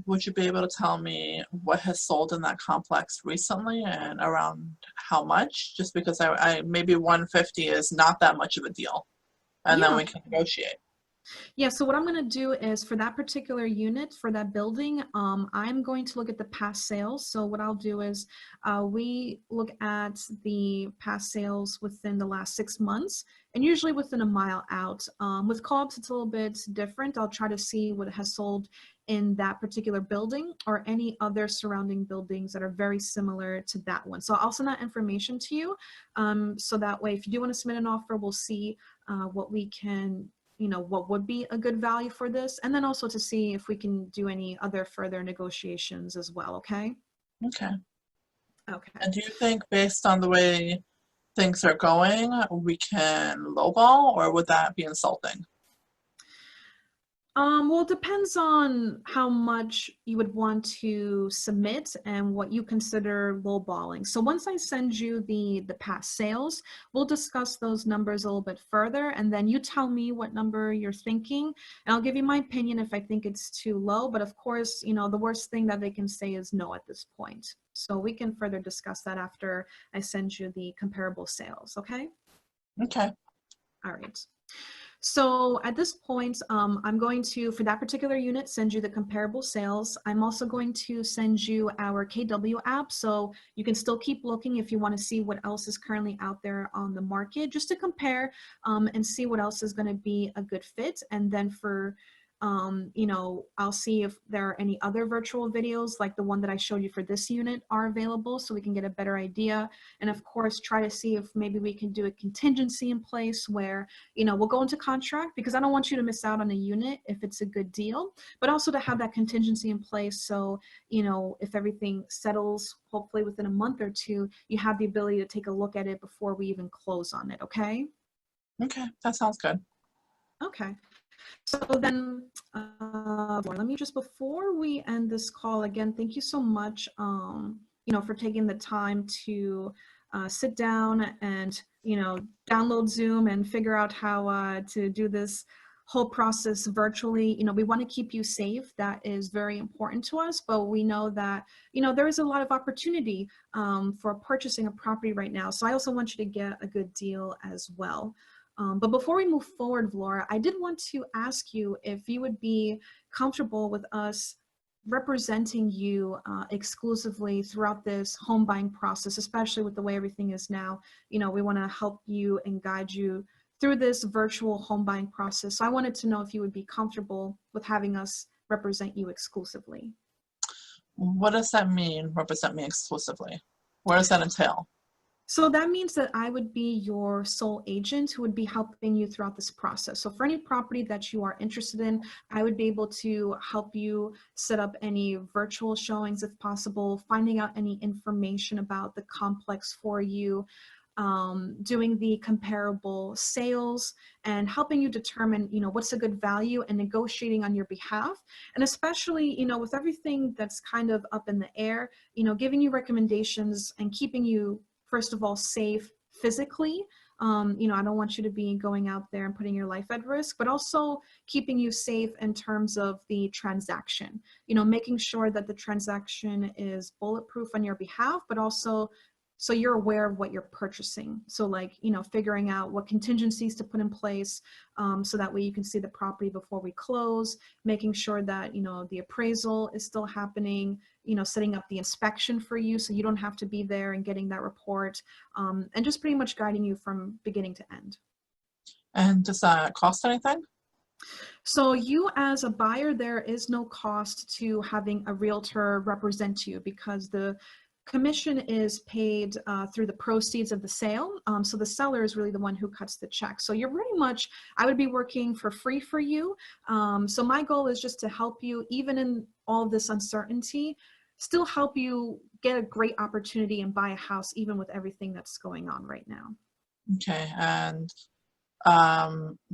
B: would you be able to tell me what has sold in that complex recently and around how much? Just because I maybe 150 is not that much of a deal, and then
C: Yeah.
B: we can negotiate.
C: Yeah, so what I'm going to do is for that particular unit, for that building, I'm going to look at the past sales. So what I'll do is we look at the past sales within the last 6 months, and usually within a mile out. With co-ops, it's a little bit different. I'll try to see what has sold in that particular building or any other surrounding buildings that are very similar to that one. So I'll send that information to you. So that way, if you do want to submit an offer, we'll see what we can, what would be a good value for this, and then also to see if we can do any other further negotiations as well. Okay.
B: Okay.
C: Okay.
B: And do you think, based on the way things are going, we can lowball, or would that be insulting?
C: Well, it depends on how much you would want to submit and what you consider lowballing. So once I send you the past sales, we'll discuss those numbers a little bit further, and then you tell me what number you're thinking, and I'll give you my opinion if I think it's too low. But of course, the worst thing that they can say is no at this point. So we can further discuss that after I send you the comparable sales, okay?
B: Okay.
C: All right. So at this point, I'm going to, for that particular unit, send you the comparable sales. I'm also going to send you our KW app, so you can still keep looking if you want to see what else is currently out there on the market, just to compare and see what else is going to be a good fit. And then for I'll see if there are any other virtual videos like the one that I showed you for this unit are available, so we can get a better idea. And of course, try to see if maybe we can do a contingency in place where, we'll go into contract, because I don't want you to miss out on a unit if it's a good deal, but also to have that contingency in place. So, if everything settles, hopefully within a month or two, you have the ability to take a look at it before we even close on it. Okay.
B: Okay, that sounds good.
C: Okay. So then, let me just, before we end this call, again, thank you so much, for taking the time to sit down and, download Zoom and figure out how to do this whole process virtually. We want to keep you safe. That is very important to us, but we know that, there is a lot of opportunity for purchasing a property right now. So I also want you to get a good deal as well. But before we move forward, Laura, I did want to ask you if you would be comfortable with us representing you exclusively throughout this home buying process, especially with the way everything is now. We want to help you and guide you through this virtual home buying process. So I wanted to know if you would be comfortable with having us represent you exclusively.
B: What does that mean, represent me exclusively? What does that entail?
C: So that means that I would be your sole agent who would be helping you throughout this process. So for any property that you are interested in, I would be able to help you set up any virtual showings if possible, finding out any information about the complex for you, doing the comparable sales, and helping you determine, what's a good value and negotiating on your behalf. And especially, with everything that's kind of up in the air, giving you recommendations and keeping you, first of all, safe physically. I don't want you to be going out there and putting your life at risk, but also keeping you safe in terms of the transaction, making sure that the transaction is bulletproof on your behalf, but also so you're aware of what you're purchasing. So like, figuring out what contingencies to put in place, so that way you can see the property before we close, making sure that, the appraisal is still happening, setting up the inspection for you so you don't have to be there and getting that report, and just pretty much guiding you from beginning to end.
B: And does that cost anything?
C: So you as a buyer, there is no cost to having a realtor represent you because the commission is paid through the proceeds of the sale. So the seller is really the one who cuts the check. So you're pretty much, I would be working for free for you. So my goal is just to help you, even in all of this uncertainty, still help you get a great opportunity and buy a house, even with everything that's going on right now.
B: Okay, and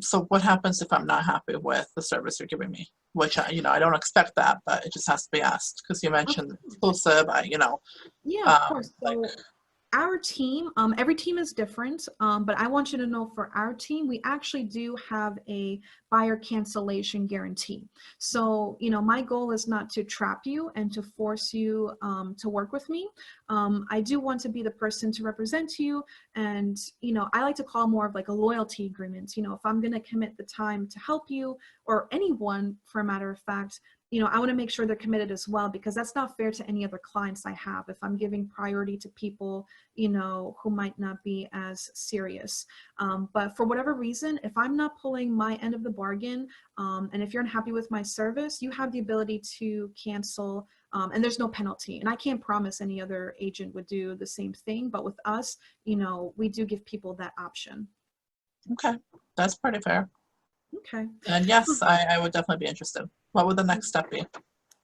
B: so what happens if I'm not happy with the service you're giving me? Which, I don't expect that, but it just has to be asked because you mentioned exclusive,
C: Yeah, of course.
B: like,
C: So our team, every team is different, but I want you to know for our team, we actually do have a buyer cancellation guarantee. So, my goal is not to trap you and to force you to work with me. I do want to be the person to represent you. And, I like to call more of like a loyalty agreement. If I'm going to commit the time to help you or anyone, for a matter of fact, I want to make sure they're committed as well, because that's not fair to any other clients I have if I'm giving priority to people, who might not be as serious. But for whatever reason, if I'm not pulling my end of the bargain, and if you're unhappy with my service, you have the ability to cancel, and there's no penalty. And I can't promise any other agent would do the same thing, but with us, we do give people that option.
B: okay, that's pretty fair.
C: Okay.
B: And yes, I would definitely be interested. What would the next step be?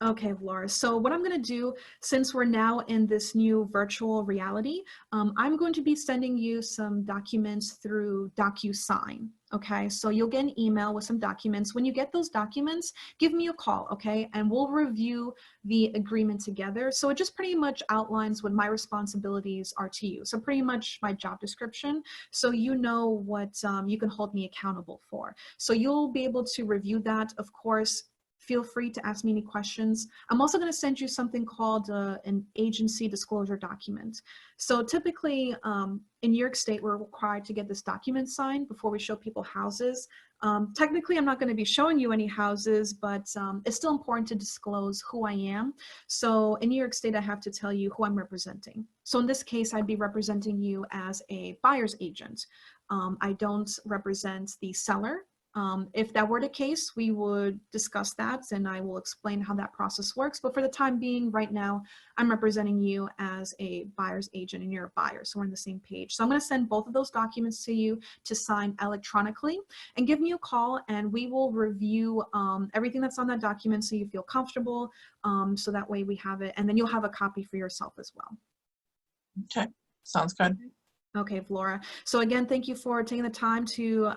C: Okay, Laura. So what I'm going to do, since we're now in this new virtual reality, I'm going to be sending you some documents through DocuSign. Okay, so you'll get an email with some documents. When you get those documents, give me a call, okay? And we'll review the agreement together. So it just pretty much outlines what my responsibilities are to you. So pretty much my job description. So you know what you can hold me accountable for. So you'll be able to review that, of course. Feel free to ask me any questions. I'm also going to send you something called an agency disclosure document. So typically in New York State, we're required to get this document signed before we show people houses. Technically, I'm not going to be showing you any houses, but it's still important to disclose who I am. So in New York State, I have to tell you who I'm representing. So in this case, I'd be representing you as a buyer's agent. I don't represent the seller. If that were the case, we would discuss that and I will explain how that process works. But for the time being, right now, I'm representing you as a buyer's agent and you're a buyer. So we're on the same page. So I'm going to send both of those documents to you to sign electronically, and give me a call and we will review everything that's on that document so you feel comfortable. So that way we have it, and then you'll have a copy for yourself as well.
B: Okay, sounds good.
C: Okay, Flora. So again, thank you for taking the time to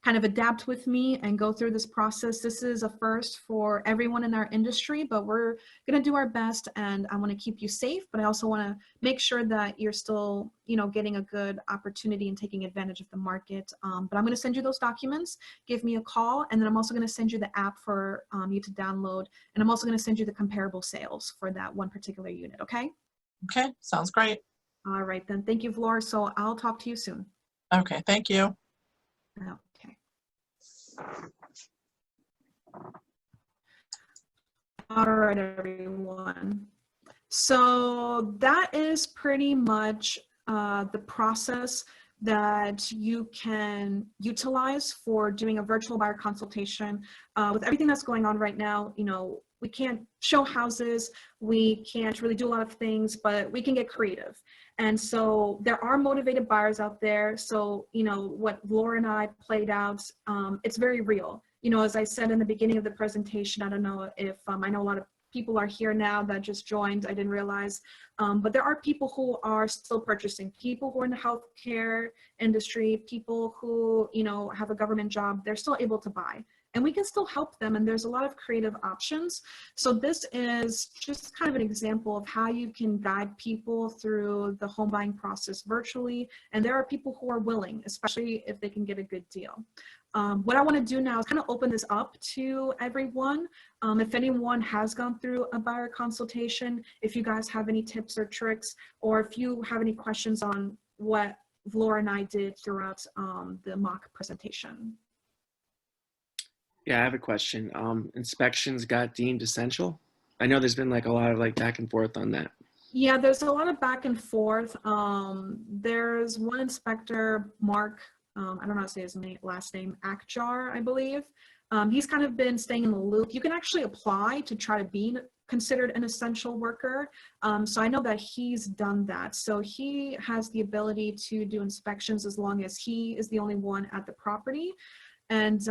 C: kind of adapt with me and go through this process. This is a first for everyone in our industry, but we're going to do our best, and I want to keep you safe, but I also want to make sure that you're still, getting a good opportunity and taking advantage of the market. But I'm going to send you those documents. Give me a call, and then I'm also going to send you the app for you to download, and I'm also going to send you the comparable sales for that one particular unit, okay?
B: Okay, sounds great.
C: All right, then. Thank you, Flora. So I'll talk to you soon.
B: Okay, thank you.
C: Okay. All right, everyone. So that is pretty much the process that you can utilize for doing a virtual buyer consultation. With everything that's going on right now, we can't show houses, we can't really do a lot of things, but we can get creative. And so there are motivated buyers out there. So, you know, what Laura and I played out, it's very real. You know, as I said in the beginning of the presentation, I don't know if, I know a lot of people are here now that just joined, I didn't realize, but there are people who are still purchasing, people who are in the healthcare industry, people who, you know, have a government job, they're still able to buy. And we can still help them, and there's a lot of creative options. So this is just kind of an example of how you can guide people through the home buying process virtually. And there are people who are willing, especially if they can get a good deal. What I want to do now is kind of open this up to everyone. If anyone has gone through a buyer consultation, if you guys have any tips or tricks, or if you have any questions on what Laura and I did throughout the mock presentation.
D: Yeah, I have a question. Inspections got deemed essential. I know there's been like a lot of like back and forth on that.
C: Yeah, there's a lot of back and forth. There's one inspector, Mark, I don't know how to say his last name, Akjar, I believe. He's kind of been staying in the loop. You can actually apply to try to be considered an essential worker. So I know that he's done that. So he has the ability to do inspections as long as he is the only one at the property. And,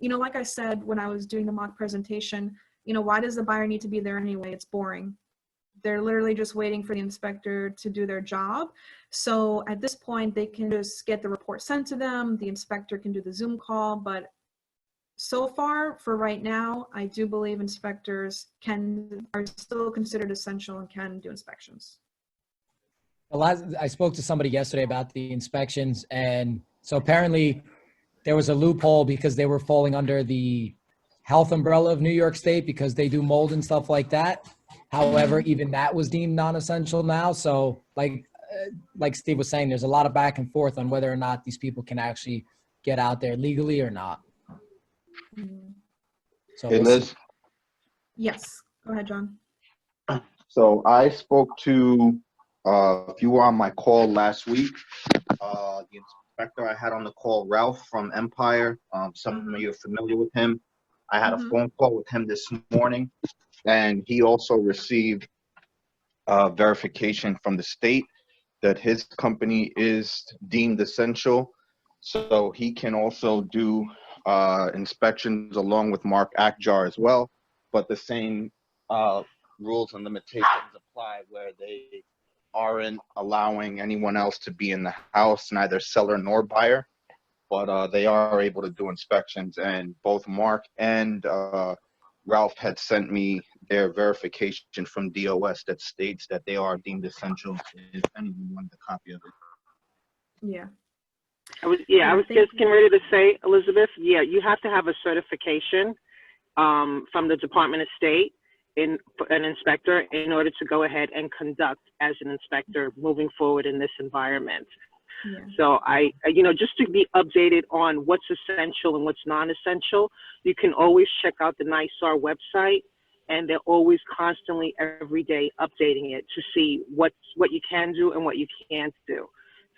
C: you know, like I said, when I was doing the mock presentation, you know, why does the buyer need to be there anyway? It's boring. They're literally just waiting for the inspector to do their job. So at this point, they can just get the report sent to them. The inspector can do the Zoom call. But so far, for right now, I do believe inspectors are still considered essential and can do inspections.
E: I spoke to somebody yesterday about the inspections, and so apparently there was a loophole because they were falling under the health umbrella of New York State because they do mold and stuff like that. However, even that was deemed non-essential now. So like Steve was saying, there's a lot of back and forth on whether or not these people can actually get out there legally or not. So
F: Hey, Liz.
C: Yes, go ahead, John.
F: So I spoke to, if you were on my call last week, the inspector I had on the call, Ralph from Empire. Some of you are familiar with him. I had a phone call with him this morning, and he also received verification from the state that his company is deemed essential. So he can also do inspections along with Mark Akjar as well, but the same rules and limitations apply where they aren't allowing anyone else to be in the house, neither seller nor buyer, but they are able to do inspections. And both Mark and Ralph had sent me their verification from DOS that states that they are deemed essential, if anyone wanted a copy of it.
C: Yeah.
G: I was just getting ready to say, Elizabeth, yeah, you have to have a certification from the Department of State an inspector in order to go ahead and conduct as an inspector moving forward in this environment.
C: Yeah.
G: So just to be updated on what's essential and what's non-essential, you can always check out the NYSAR website, and they're always constantly every day updating it to see what you can do and what you can't do.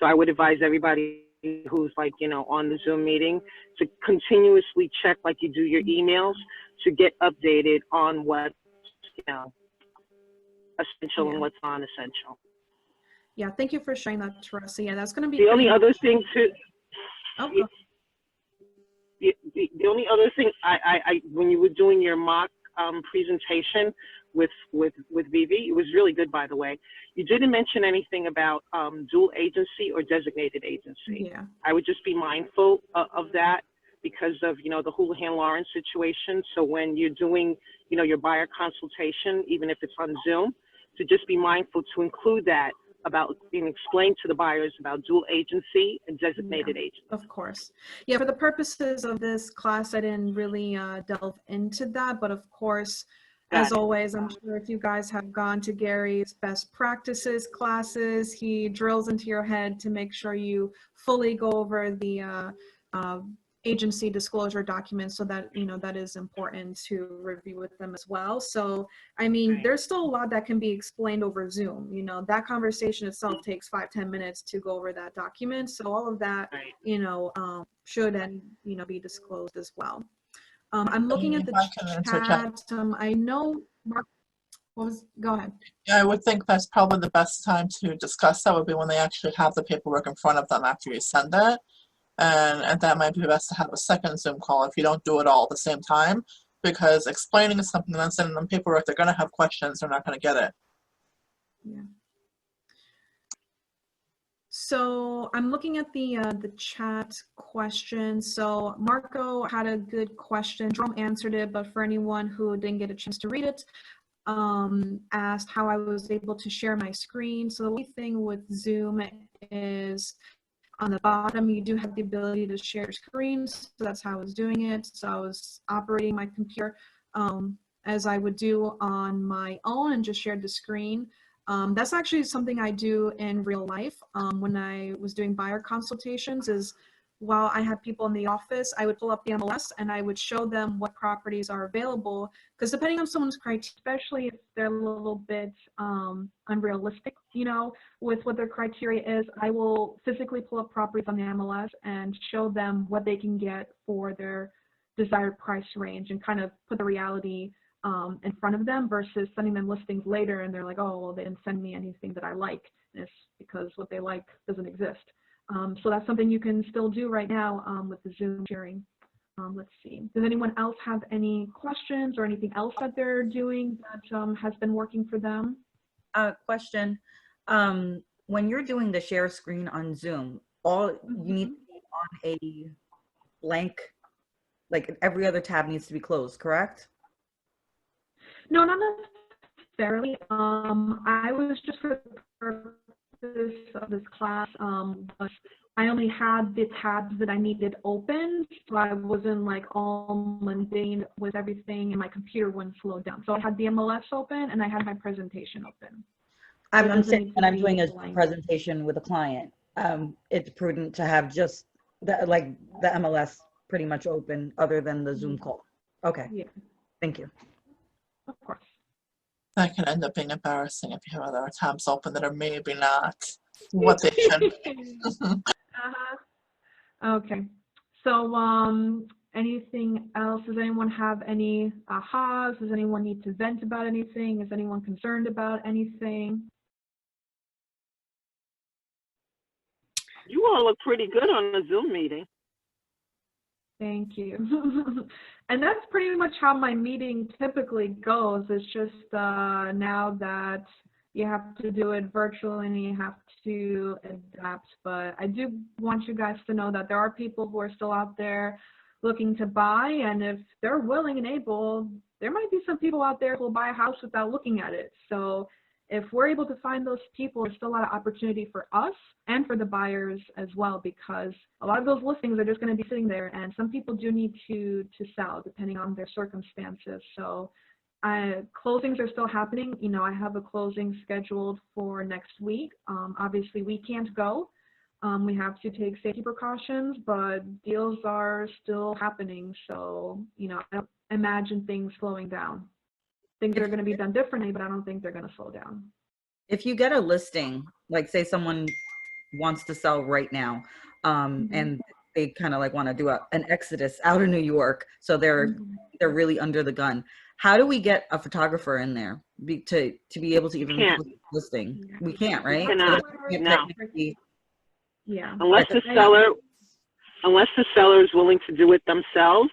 G: So I would advise everybody who's on the Zoom meeting to continuously check like you do your emails to get updated on what's essential and what's non-essential.
C: Yeah, thank you for sharing that, Teresa. Yeah, that's going to be
G: the only other thing too.
C: Oh.
G: The only other thing I when you were doing your mock presentation with Vivi, it was really good, by the way. You didn't mention anything about dual agency or designated agency.
C: Yeah.
G: I would just be mindful of that because of the Houlihan-Lawrence situation. So when you're doing your buyer consultation, even if it's on Zoom, to just be mindful to include that about being explained to the buyers about dual agency and designated agency.
C: Of course. Yeah, for the purposes of this class, I didn't really delve into that, but of course, as always, I'm sure if you guys have gone to Gary's best practices classes, he drills into your head to make sure you fully go over the agency disclosure documents, so that that is important to review with them as well. So I mean, there's still a lot that can be explained over Zoom. That conversation itself takes 5-10 minutes to go over that document, so all of that should and be disclosed as well. I'm looking at the
B: If I can interject.
C: chat. I know Mark, go ahead.
B: Yeah, I would think that's probably the best time to discuss that would be when they actually have the paperwork in front of them after you send it. And that might be best to have a second Zoom call if you don't do it all at the same time, because explaining something and then sending them paperwork, they're going to have questions, they're not going to get it.
C: Yeah. So I'm looking at the chat question. So Marco had a good question. Jerome answered it, but for anyone who didn't get a chance to read it, asked how I was able to share my screen. So the only thing with Zoom is on the bottom, you do have the ability to share screens. So that's how I was doing it. So I was operating my computer as I would do on my own and just shared the screen. That's actually something I do in real life. When I was doing buyer consultations, is while I had people in the office, I would pull up the MLS and I would show them what properties are available. Because depending on someone's criteria, especially if they're a little bit unrealistic, you know, with what their criteria is, I will physically pull up properties on the MLS and show them what they can get for their desired price range and kind of put the reality in front of them versus sending them listings later and they're like, oh, well, they didn't send me anything that I like. And it's because what they like doesn't exist. So that's something you can still do right now with the Zoom sharing. Let's see. Does anyone else have any questions or anything else that they're doing that has been working for them?
H: Question. When you're doing the share screen on Zoom, you need to be on a blank, like every other tab needs to be closed, correct?
A: No, not necessarily. I was just for the purpose of this class, I only had the tabs that I needed open, so I wasn't like all mundane with everything and my computer wouldn't slow down. So I had the MLS open and I had my presentation open.
H: I'm saying when I'm doing a presentation with a client, it's prudent to have just the MLS pretty much open other than the Zoom call. Okay.
A: Yeah.
H: Thank you.
A: Of course.
B: That can end up being embarrassing if you have other tabs open that are maybe not what they should be.
A: Okay. So anything else? Does anyone have any ahas? Does anyone need to vent about anything? Is anyone concerned about anything?
G: You all look pretty good on the Zoom meeting.
A: Thank you. And that's pretty much how my meeting typically goes. It's just now that you have to do it virtually and you have to adapt. But I do want you guys to know that there are people who are still out there looking to buy. And if they're willing and able, there might be some people out there who will buy a house without looking at it. So if we're able to find those people, there's still a lot of opportunity for us and for the buyers as well, because a lot of those listings are just going to be sitting there, and some people do need to sell depending on their circumstances. So closings are still happening. You know, I have a closing scheduled for next week. Obviously, we can't go. We have to take safety precautions, but deals are still happening. So, you know, I don't imagine things slowing down. Things are going to be done differently, but I don't think they're going to slow down.
H: If you get a listing, like say someone wants to sell right now, and they kind of like want to do an exodus out of New York, so they're really under the gun. How do we get a photographer in there to be able to even post a listing?
A: Yeah.
H: We can't, right?
G: We cannot.
H: So
G: No.
A: Yeah.
G: Unless the seller is willing to do it themselves,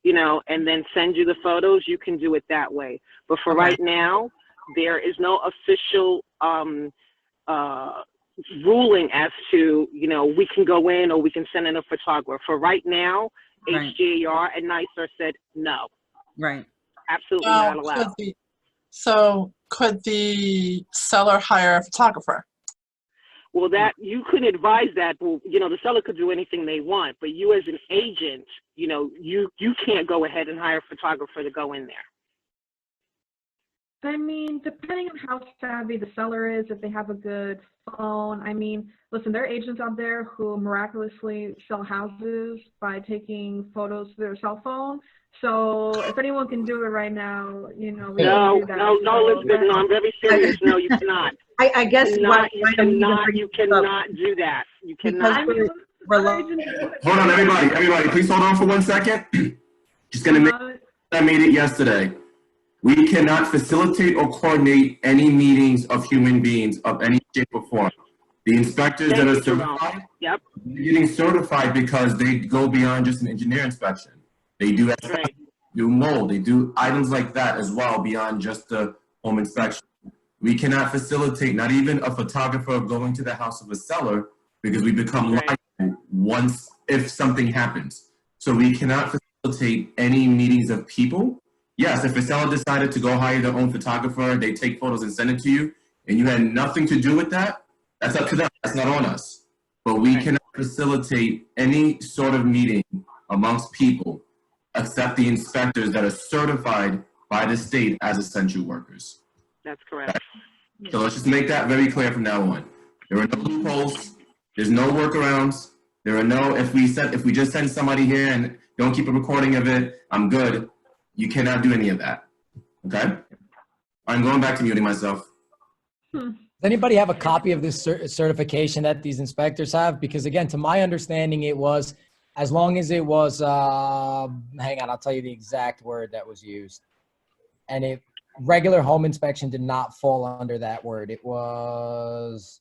G: you know, and then send you the photos, you can do it that way. But for right now, there is no official ruling as to, you know, we can go in or we can send in a photographer. For right now, HGAR and NYSER said no.
H: Right.
G: Absolutely not allowed.
B: Could the seller hire a photographer?
G: Well, that you could advise that. Well, you know, the seller could do anything they want, but you as an agent, you know, you can't go ahead and hire a photographer to go in there.
A: I mean, depending on how savvy the seller is, if they have a good phone. I mean, listen, there are agents out there who miraculously sell houses by taking photos with their cell phone. So if anyone can do it right now, you know, we can do that.
G: No, Elizabeth, no, I'm very serious. No, you cannot.
H: I guess
G: you cannot do that. You cannot.
I: Hold on, everybody, please hold on for 1 second. She's going to make, I made it yesterday. We cannot facilitate or coordinate any meetings of human beings of any shape or form. The inspectors that are certified,
G: Yep.
I: they're getting certified because they go beyond just an engineer inspection. They do
G: Right.
I: do mold, they do items like that as well beyond just the home inspection. We cannot facilitate, not even a photographer going to the house of a seller, because we become liable once if something happens. So we cannot facilitate any meetings of people. Yes, if a seller decided to go hire their own photographer, they take photos and send it to you, and you had nothing to do with that, that's up to them. That's not on us. But we cannot facilitate any sort of meeting amongst people except the inspectors that are certified by the state as essential workers.
G: That's correct.
I: So let's just make that very clear from now on. There are no loopholes. There's no workarounds. There are no, if we just send somebody here and don't keep a recording of it, I'm good. You cannot do any of that. Okay? I'm going back to muting myself.
E: Does anybody have a copy of this certification that these inspectors have? Because again, to my understanding, it was, as long as it was, hang on, I'll tell you the exact word that was used. And it, regular home inspection did not fall under that word. It was,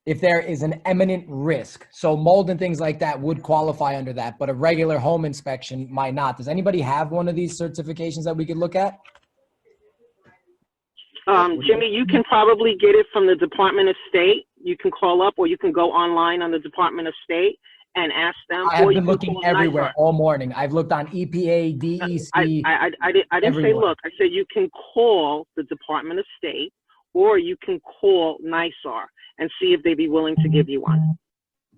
E: if there is an imminent risk. So mold and things like that would qualify under that, but a regular home inspection might not. Does anybody have one of these certifications that we could look at?
G: Jimmy, you can probably get it from the Department of State. You can call up, or you can go online on the Department of State and ask them.
E: I have
G: or you
E: been
G: can
E: looking
G: call
E: everywhere
G: NYSERDA.
E: all morning. I've looked on EPA, DEC.
G: I didn't say
E: everywhere.
G: look. I said you can call the Department of State, or you can call NYSERDA and see if they'd be willing to give you one.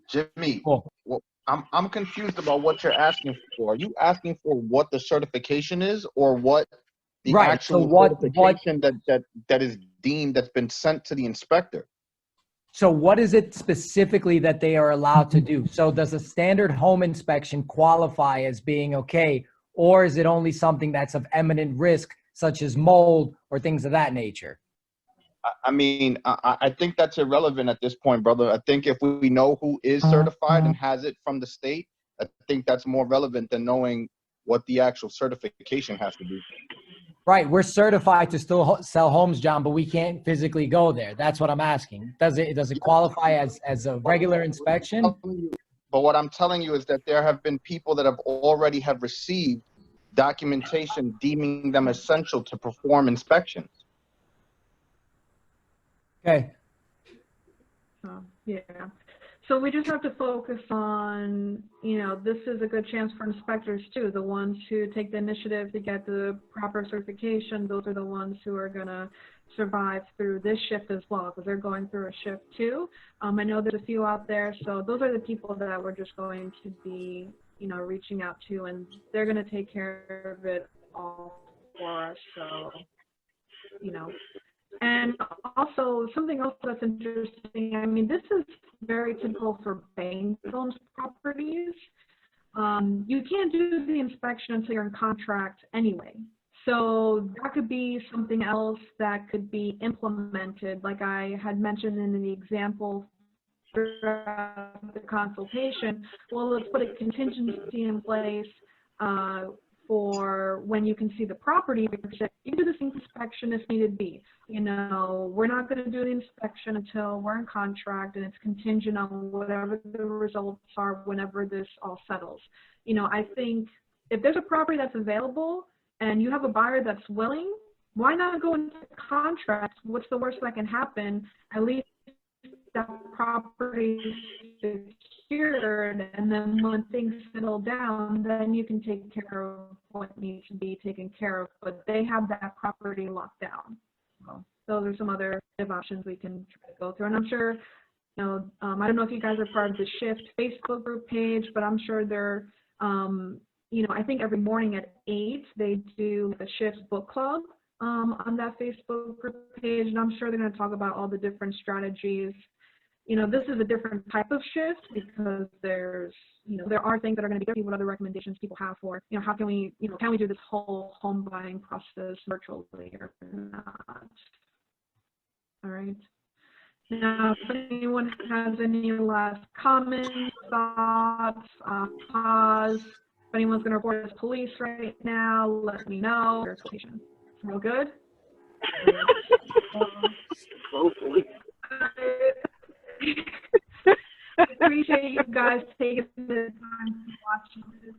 F: Jimmy,
E: Cool.
F: well, I'm confused about what you're asking for. Are you asking for what the certification is, or what the
E: Right,
F: actual
E: so what-
F: certification that is deemed, that's been sent to the inspector?
E: So what is it specifically that they are allowed to do? So does a standard home inspection qualify as being okay, or is it only something that's of imminent risk, such as mold or things of that nature?
F: I mean, I think that's irrelevant at this point, brother. I think if we know who is certified and has it from the state, I think that's more relevant than knowing what the actual certification has to be.
E: Right, we're certified to still sell homes, John, but we can't physically go there. That's what I'm asking. Does it qualify as a regular inspection?
F: But what I'm telling you is that there have been people that have already have received documentation deeming them essential to perform inspections.
E: Okay.
A: Yeah. So we just have to focus on, this is a good chance for inspectors too. The ones who take the initiative to get the proper certification, those are the ones who are going to survive through this shift as well, because they're going through a shift too. I know there's a few out there, so those are the people that we're just going to be, reaching out to, and they're going to take care of it all for us. So, and also something else that's interesting, I mean, this is very typical for bank-owned properties. You can't do the inspection until you're in contract anyway. So that could be something else that could be implemented, like I had mentioned in the example for the consultation. Well, let's put a contingency in place for when you can see the property. You can do this inspection if needed be. We're not going to do the inspection until we're in contract, and it's contingent on whatever the results are whenever this all settles. I think if there's a property that's available and you have a buyer that's willing, why not go into contract? What's the worst that can happen? At least that property is secured, and then when things settle down, then you can take care of what needs to be taken care of. But they have that property locked down. So those are some other options we can try to go through. And I'm sure, I don't know if you guys are part of the Shift Facebook group page, but I'm sure they're, I think every morning at 8 they do the Shift book club on that Facebook group page, and I'm sure they're going to talk about all the different strategies. This is a different type of shift because there's, there are things that are going to be different. What other recommendations people have for, how can we, can we do this whole home buying process virtually or not? All right. Now, if anyone has any last comments, thoughts, pause, If anyone's going to report us police right now, let me know. Real good?
G: Hopefully.
A: Appreciate you guys taking the time to watch this.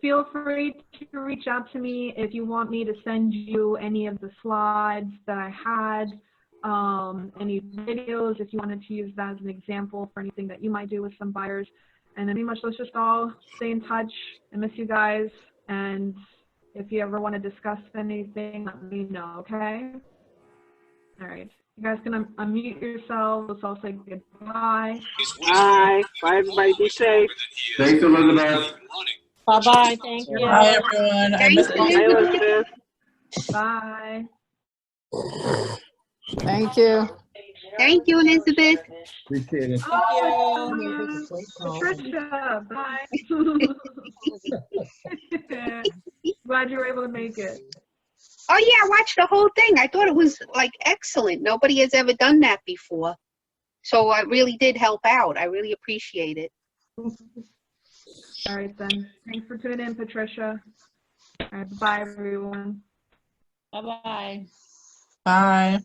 A: Feel free to reach out to me if you want me to send you any of the slides that I had, any videos, if you wanted to use that as an example for anything that you might do with some buyers. And then pretty much let's just all stay in touch. I miss you guys. And if you ever want to discuss anything, let me know, okay? All right. You guys can unmute yourselves. Let's all say goodbye.
G: Bye. Bye, everybody. Be safe.
I: Thanks, Elizabeth.
J: Bye-bye, thank you.
B: Bye, everyone. I miss
G: Bye, Elizabeth.
A: Bye.
J: Thank you.
K: Thank you, Elizabeth.
E: Appreciate it.
A: Oh, Patricia, bye. Glad you were able to make it.
K: Oh yeah, I watched the whole thing. I thought it was like excellent. Nobody has ever done that before. So it really did help out. I really appreciate it.
A: All right, then. Thanks for tuning in, Patricia. All right, bye, everyone.
J: Bye-bye.
B: Bye.